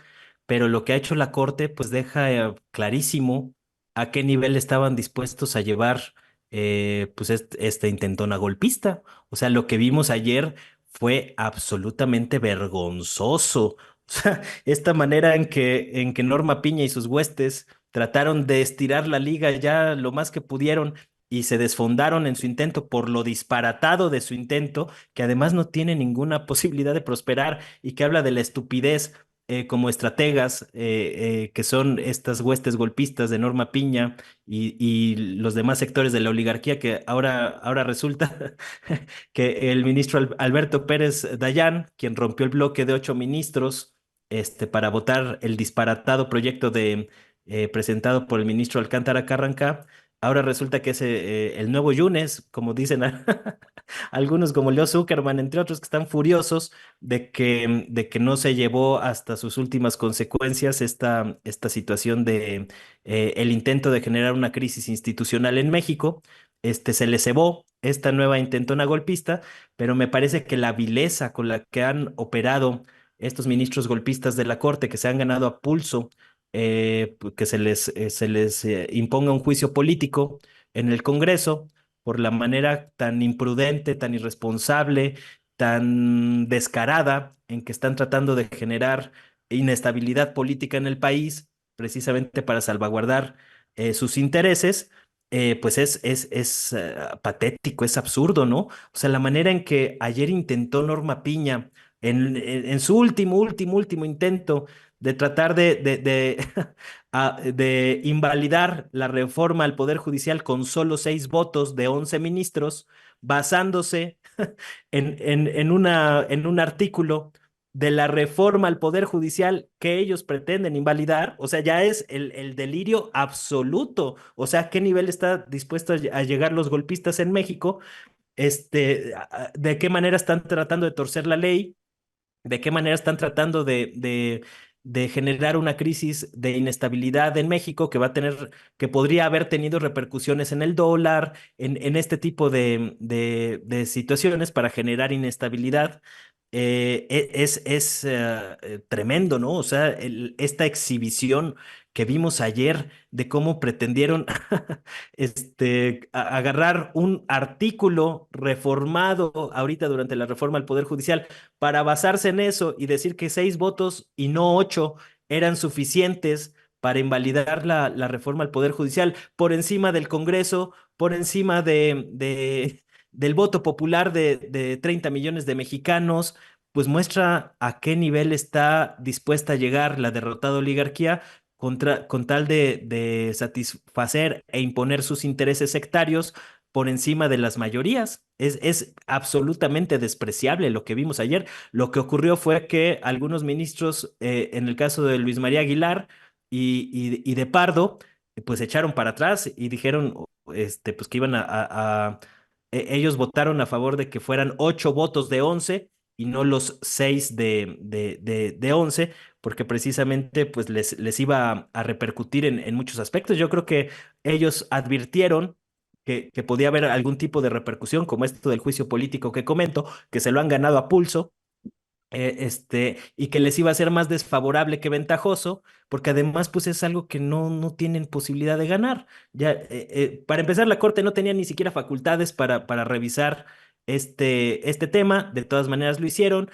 pero lo que ha hecho la Corte pues deja clarísimo a qué nivel estaban dispuestos a llevar pues esta intentona golpista. O sea, lo que vimos ayer fue absolutamente vergonzoso. O sea, esta manera en que Norma Piña y sus huestes trataron de estirar la liga ya lo más que pudieron y se desfondaron en su intento por lo disparatado de su intento, que además no tiene ninguna posibilidad de prosperar y que habla de la estupidez como estrategas que son estas huestes golpistas de Norma Piña y los demás sectores de la oligarquía que ahora resulta que el ministro Alberto Pérez Dayán, quien rompió el bloque de 8 ministros para votar el disparatado proyecto presentado por el ministro Alcántara Carranca, ahora resulta que es el nuevo Yunes, como dicen algunos como Leo Zuckerman, entre otros, que están furiosos de que no se llevó hasta sus últimas consecuencias esta situación de el intento de generar una crisis institucional en México. Se le cebó esta nueva intentona golpista, pero me parece que la vileza con la que han operado estos ministros golpistas de la Corte, que se han ganado a pulso que se les imponga un juicio político en el Congreso por la manera tan imprudente, tan irresponsable, tan descarada en que están tratando de generar inestabilidad política en el país, precisamente para salvaguardar sus intereses. Pues es patético, es absurdo, ¿no? O sea, la manera en que ayer intentó Norma Piña, en su último intento de tratar de invalidar la reforma al Poder Judicial con solo 6 votos de 11 ministros, basándose en un artículo de la reforma al Poder Judicial que ellos pretenden invalidar. O sea, ya es el delirio absoluto. O sea, ¿a qué nivel está dispuesto a llegar los golpistas en México? ¿De qué manera están tratando de torcer la ley? ¿De qué manera están tratando de generar una crisis de inestabilidad en México que podría haber tenido repercusiones en el dólar, en este tipo de situaciones para generar inestabilidad? Es tremendo, ¿no? O sea, esta exhibición que vimos ayer de cómo pretendieron agarrar un artículo reformado ahorita durante la reforma al Poder Judicial para basarse en eso y decir que 6 votos y no 8 eran suficientes para invalidar la reforma al Poder Judicial por encima del Congreso, por encima del voto popular de 30 millones de mexicanos, pues muestra a qué nivel está dispuesta a llegar la derrotada oligarquía con tal de satisfacer e imponer sus intereses sectarios por encima de las mayorías. Es absolutamente despreciable lo que vimos ayer. Lo que ocurrió fue que algunos ministros, en el caso de Luis María Aguilar y de Pardo, pues echaron para atrás y dijeron pues que iban ellos votaron a favor de que fueran 8 votos de 11 y no los 6 de 11, porque precisamente pues les iba a repercutir en muchos aspectos. Yo creo que ellos advirtieron que podía haber algún tipo de repercusión, como esto del juicio político que comento, que se lo han ganado a pulso, y que les iba a ser más desfavorable que ventajoso, porque además pues es algo que no tienen posibilidad de ganar. Ya, para empezar, la Corte no tenía ni siquiera facultades para revisar este tema, de todas maneras lo hicieron.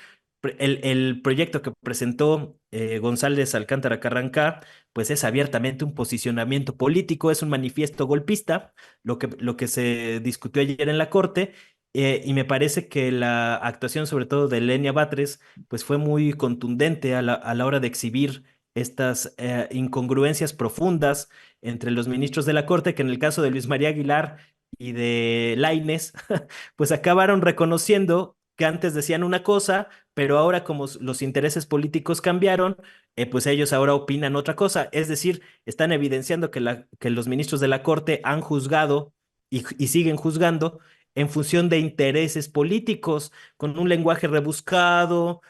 El proyecto que presentó González Alcántara Carrancá, pues es abiertamente un posicionamiento político, es un manifiesto golpista, lo que se discutió ayer en la Corte. Y me parece que la actuación, sobre todo de Lenia Batres, pues fue muy contundente a la hora de exhibir estas incongruencias profundas entre los ministros de la Corte, que en el caso de Luis María Aguilar y de Lainez, pues acabaron reconociendo que antes decían una cosa, pero ahora como los intereses políticos cambiaron, pues ellos ahora opinan otra cosa. Es decir, están evidenciando que los ministros de la Corte han juzgado y siguen juzgando en función de intereses políticos, con un lenguaje rebuscado,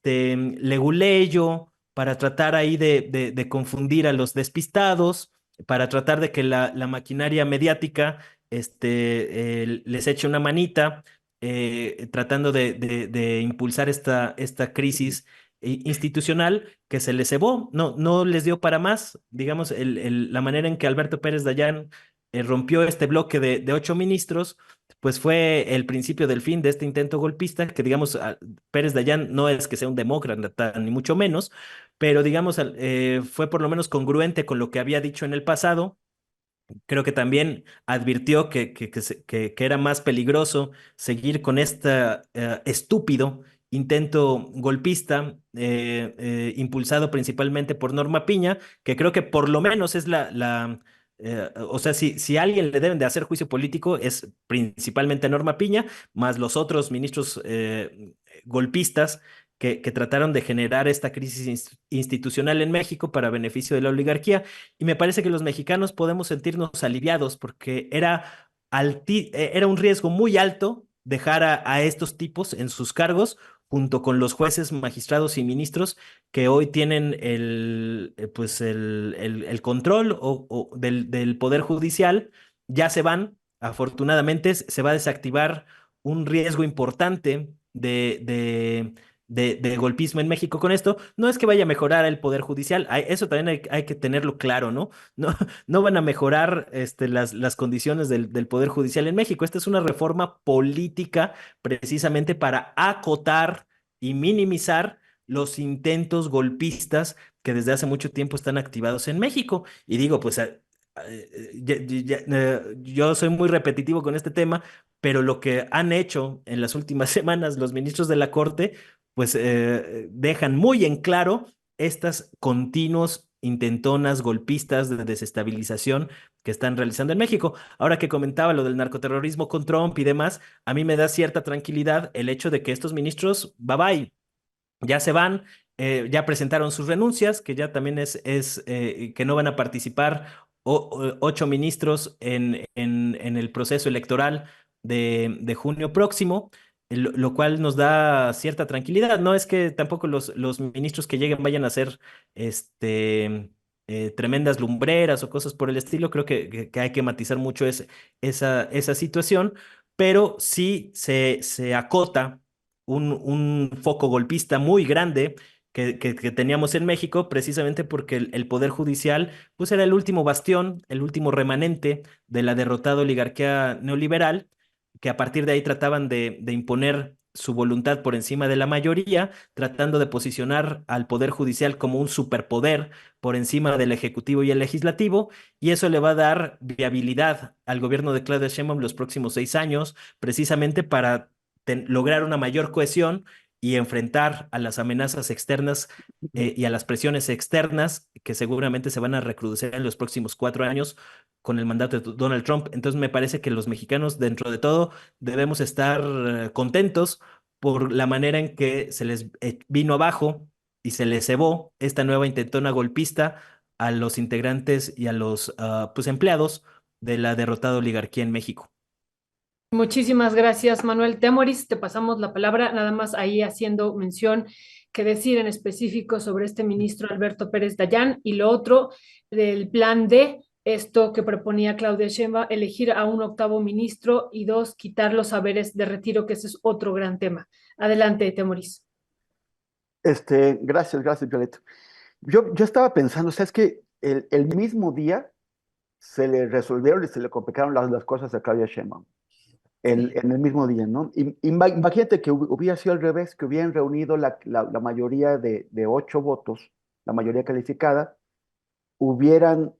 leguleyo, para tratar ahí de confundir a los despistados, para tratar de que la maquinaria mediática les eche una manita, tratando de impulsar esta crisis institucional que se les cebó, no les dio para más. Digamos, la manera en que Alberto Pérez Dayán rompió este bloque de 8 ministros, pues fue el principio del fin de este intento golpista, que digamos, Pérez Dayán no es que sea un demócrata, ni mucho menos, pero digamos, fue por lo menos congruente con lo que había dicho en el pasado. Creo que también advirtió que era más peligroso seguir con este estúpido intento golpista, impulsado principalmente por Norma Piña, que creo que por lo menos es o sea, si a alguien le deben de hacer juicio político es principalmente a Norma Piña, más los otros ministros golpistas que trataron de generar esta crisis institucional en México para beneficio de la oligarquía. Y me parece que los mexicanos podemos sentirnos aliviados porque era un riesgo muy alto dejar a estos tipos en sus cargos junto con los jueces, magistrados y ministros que hoy tienen pues el control del poder judicial. Ya se van, afortunadamente se va a desactivar un riesgo importante de golpismo en México con esto. No es que vaya a mejorar el poder judicial, eso también hay que tenerlo claro, ¿no? No, no van a mejorar las condiciones del poder judicial en México. Esta es una reforma política precisamente para acotar y minimizar los intentos golpistas que desde hace mucho tiempo están activados en México. Y digo, pues yo soy muy repetitivo con este tema, pero lo que han hecho en las últimas semanas los ministros de la Corte, pues dejan muy en claro estas continuos intentonas golpistas de desestabilización que están realizando en México. Ahora que comentaba lo del narcoterrorismo con Trump y demás, a mí me da cierta tranquilidad el hecho de que estos ministros, bye bye, ya se van, ya presentaron sus renuncias, que ya también es que no van a participar 8 ministros en el proceso electoral de junio próximo, lo cual nos da cierta tranquilidad. No es que tampoco los ministros que lleguen vayan a ser tremendas lumbreras o cosas por el estilo. Creo que hay que matizar mucho esa situación, pero sí se acota un foco golpista muy grande que teníamos en México, precisamente porque el Poder Judicial pues era el último bastión, el último remanente de la derrotada oligarquía neoliberal, que a partir de ahí trataban de imponer su voluntad por encima de la mayoría, tratando de posicionar al Poder Judicial como un superpoder por encima del Ejecutivo y el Legislativo, y eso le va a dar viabilidad al gobierno de Claudia Sheinbaum los próximos 6 años, precisamente para lograr una mayor cohesión y enfrentar a las amenazas externas y a las presiones externas que seguramente se van a recrudecer en los próximos 4 años con el mandato de Donald Trump. Entonces me parece que los mexicanos, dentro de todo, debemos estar contentos por la manera en que se les vino abajo y se les cebó esta nueva intentona golpista a los integrantes y a los pues empleados de la derrotada oligarquía en México. Muchísimas gracias, Manuel Temoris. Te pasamos la palabra, nada más ahí haciendo mención que decir en específico sobre este ministro Alberto Pérez Dayán y lo otro del plan D, esto que proponía Claudia Sheinbaum, elegir a un octavo ministro y dos, quitar los saberes de retiro, que ese es otro gran tema. Adelante, Temoris. Gracias, Violet. Yo estaba pensando, o sea, es que el mismo día se le resolvieron y se le complicaron las cosas a Claudia Sheinbaum. Sí. En el mismo día, ¿no? Imagínate que hubiera sido al revés, que hubieran reunido la mayoría de 8 votos, la mayoría calificada, hubieran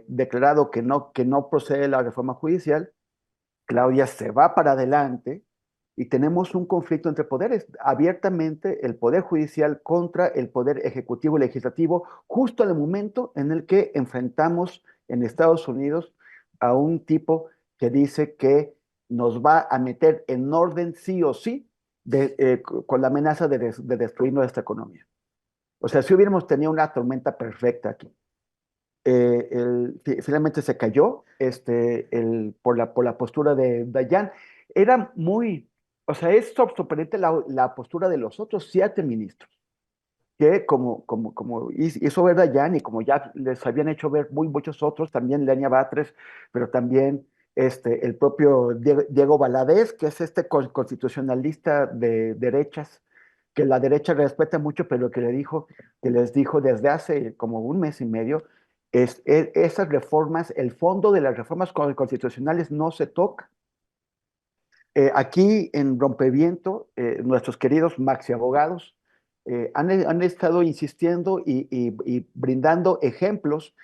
declarado que no procede la reforma judicial. Claudia se va para adelante y tenemos un conflicto entre poderes, abiertamente el poder judicial contra el poder ejecutivo y legislativo, justo en el momento en el que enfrentamos en Estados Unidos a un tipo que dice que nos va a meter en orden sí o sí con la amenaza de destruir nuestra economía. O sea, si hubiéramos tenido una tormenta perfecta aquí. Finalmente se cayó por la postura de Dayan. Era muy, o sea, es sorprendente la postura de los otros 7 ministros, que como hizo ver Dayan y como ya les habían hecho ver muchos otros, también Lenia Batres, pero también el propio Diego Valadez, que es constitucionalista de derechas, que la derecha respeta mucho, pero que les dijo desde hace como un mes y medio, esas reformas, el fondo de las reformas constitucionales no se toca. Aquí en Rompeviento, nuestros queridos maxi abogados han estado insistiendo y brindando ejemplos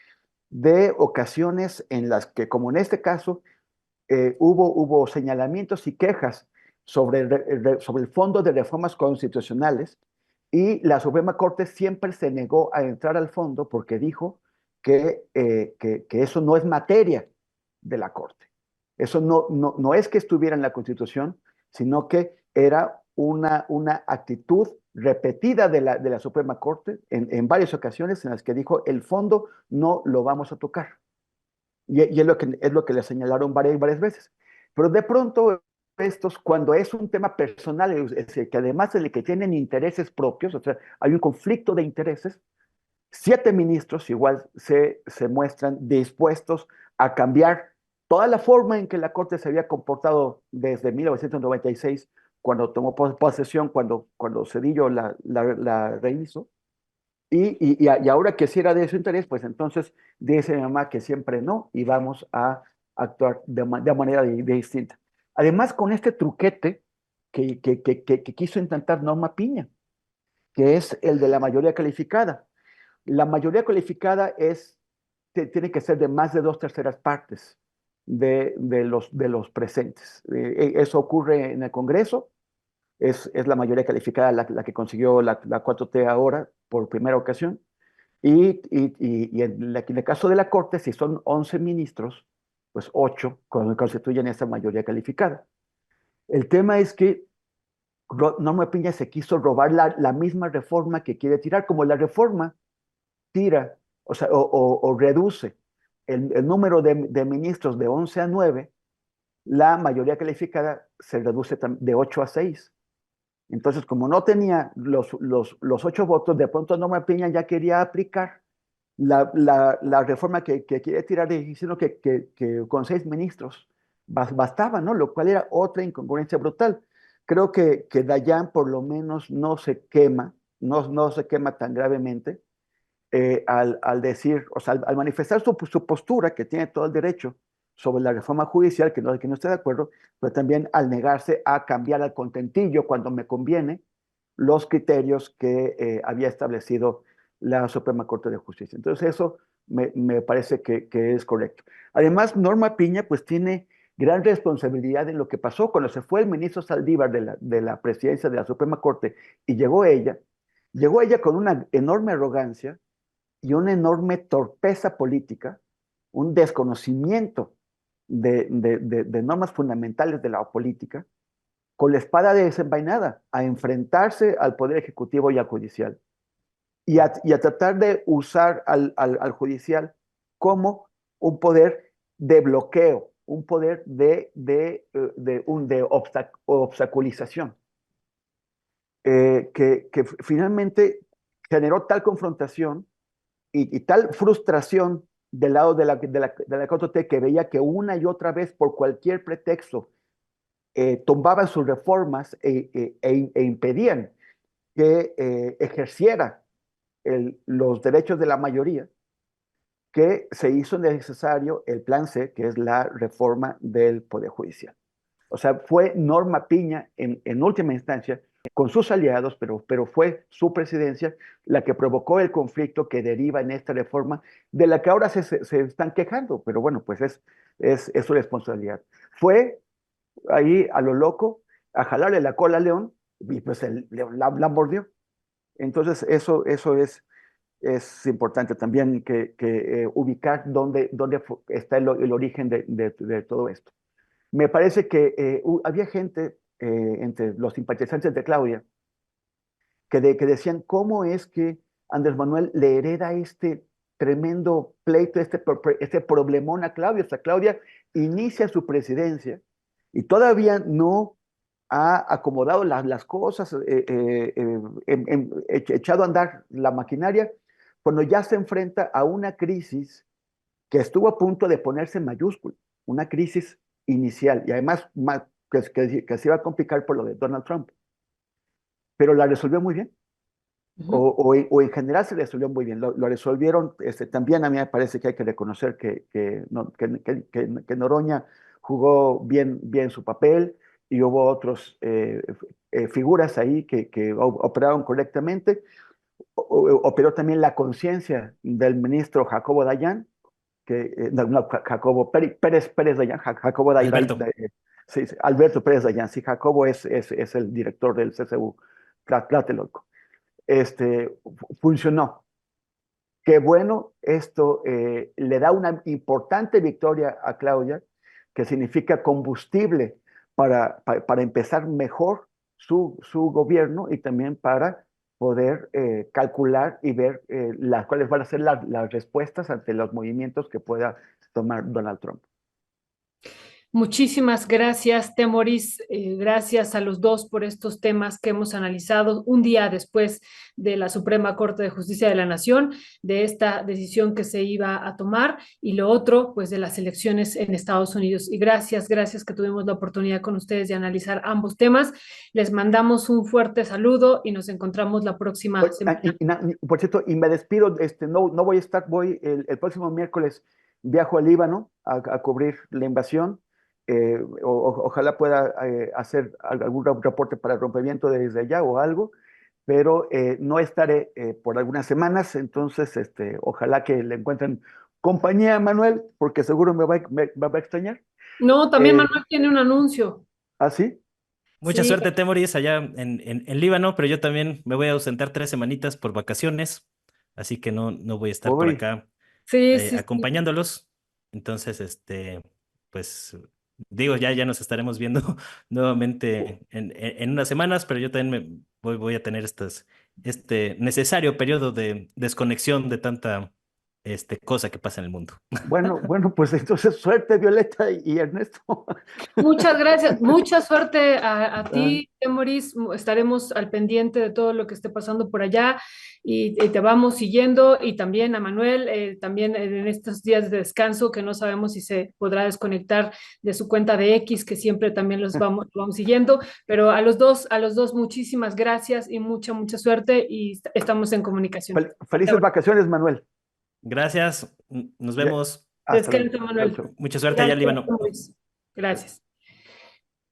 de ocasiones en las que, como en este caso, hubo señalamientos y quejas sobre el fondo de reformas constitucionales, y la Suprema Corte siempre se negó a entrar al fondo porque dijo que eso no es materia de la Corte. Eso no es que estuviera en la Constitución, sino que era una actitud repetida de la Suprema Corte en varias ocasiones en las que dijo: el fondo no lo vamos a tocar. Y es lo que le señalaron varias veces. Pero de pronto, cuando es un tema personal, es decir, que además de que tienen intereses propios, o sea, hay un conflicto de intereses, 7 ministros igual se muestran dispuestos a cambiar toda la forma en que la Corte se había comportado desde 1996, cuando tomó posesión, cuando Zedillo la rehizo. Y ahora que si era de su interés, pues entonces dice mi mamá que siempre no, y vamos a actuar de manera distinta. Además, con este truquete que quiso intentar Norma Piña, que es el de la mayoría calificada. La mayoría calificada tiene que ser de más de 2/3 partes de los presentes. Eso ocurre en el Congreso. Es la mayoría calificada la que consiguió la 4T ahora por primera ocasión. Y en el caso de la Corte, si son 11 ministros, pues 8 constituyen esa mayoría calificada. El tema es que Norma Piña se quiso robar la misma reforma que quiere tirar. Como la reforma tira, o sea, o reduce el número de ministros de 11 a 9, la mayoría calificada se reduce de 8 a 6. Entonces, como no tenía los 8 votos, de pronto Norma Piña ya quería aplicar la reforma que quiere tirar, diciendo que con 6 ministros bastaba, ¿no? Lo cual era otra incongruencia brutal. Creo que Dayan por lo menos no se quema, no se quema tan gravemente al decir, o sea, al manifestar su postura, que tiene todo el derecho, sobre la reforma judicial, que no esté de acuerdo, pero también al negarse a cambiar al contentillo cuando me conviene los criterios que había establecido la Suprema Corte de Justicia. Entonces eso me parece que es correcto. Además, Norma Piña pues tiene gran responsabilidad en lo que pasó cuando se fue el ministro Saldívar de la presidencia de la Suprema Corte y llegó ella con una enorme arrogancia y una enorme torpeza política, un desconocimiento de normas fundamentales de la política, con la espada desenvainada a enfrentarse al Poder Ejecutivo y al Judicial, y a tratar de usar al Judicial como un poder de bloqueo, un poder de obstaculización, que finalmente generó tal confrontación y tal frustración del lado de la 4T, que veía que una y otra vez, por cualquier pretexto, tumbaban sus reformas e impedían que ejerciera los derechos de la mayoría, que se hizo necesario el plan C, que es la reforma del Poder Judicial. O sea, fue Norma Piña en última instancia, con sus aliados, pero fue su presidencia la que provocó el conflicto que deriva en esta reforma, de la que ahora se están quejando, pero bueno, pues es su responsabilidad. Fue ahí a lo loco a jalarle la cola al león, y pues el león la mordió. Entonces eso es importante también que ubicar dónde está el origen de todo esto. Me parece que había gente entre los simpatizantes de Claudia, que decían cómo es que Andrés Manuel le hereda este tremendo pleito, este problemón a Claudia. O sea, Claudia inicia su presidencia y todavía no ha acomodado las cosas, echado a andar la maquinaria, cuando ya se enfrenta a una crisis que estuvo a punto de ponerse en mayúscula, una crisis inicial, y además que se iba a complicar por lo de Donald Trump, pero la resolvió muy bien. O en general se resolvió muy bien, lo resolvieron, también a mí me parece que hay que reconocer que Noroña jugó bien su papel, y hubo otras figuras ahí que operaron correctamente. Operó también la conciencia del ministro Jacobo Dayan, no, Jacobo Pérez Dayan, Jacobo Alberto. Sí, Alberto Pérez Dayan, sí, Jacobo es el director del CCU, Tlatelolco. Funcionó. Qué bueno, esto le da una importante victoria a Claudia, que significa combustible para empezar mejor su gobierno, y también para poder calcular y ver cuáles van a ser las respuestas ante los movimientos que pueda tomar Donald Trump. Muchísimas gracias, Temoris. Gracias a los dos por estos temas que hemos analizado un día después de la Suprema Corte de Justicia de la Nación, de esta decisión que se iba a tomar, y lo otro, pues de las elecciones en Estados Unidos. Y gracias que tuvimos la oportunidad con ustedes de analizar ambos temas. Les mandamos un fuerte saludo y nos encontramos la próxima semana. Por cierto, y me despido, no voy a estar, el próximo miércoles viajo al Líbano a cubrir la invasión. Ojalá pueda hacer algún reporte para el rompimiento desde allá o algo, pero no estaré por algunas semanas. Entonces ojalá que le encuentren compañía a Manuel, porque seguro me va a extrañar. No, también Manuel tiene un anuncio. ¿Ah, sí? Mucha Sí. suerte, Temoris, allá en Líbano, pero yo también me voy a ausentar 3 semanitas por vacaciones, así que no voy a estar por Uy, acá Sí. acompañándolos. Entonces, pues digo, ya nos estaremos viendo nuevamente en unas semanas, pero yo también voy a tener este necesario periodo de desconexión de tanta cosa que pasa en el mundo. bueno, pues entonces suerte, Violeta y Ernesto. Muchas gracias, mucha suerte a Ah, ti, Temoris. Estaremos al pendiente de todo lo que esté pasando por allá, y te vamos siguiendo, y también a Manuel, también en estos días de descanso que no sabemos si se podrá desconectar de su cuenta de X, que siempre también vamos siguiendo, pero a los dos muchísimas gracias y mucha suerte, y estamos en comunicación. Felices vacaciones, Manuel. Gracias, nos Ya, vemos. hasta luego. Descansa, Chao, Manuel. chao. Mucha suerte allá en Gracias, Líbano. Temoris. Gracias.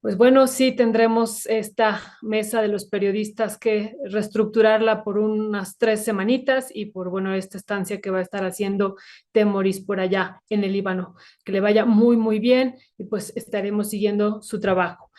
Pues bueno, sí tendremos esta mesa de los periodistas que reestructurarla por unas 3 semanitas, y por, bueno, esta estancia que va a estar haciendo Temoris por allá en el Líbano. Que le vaya muy bien, y pues estaremos siguiendo su trabajo.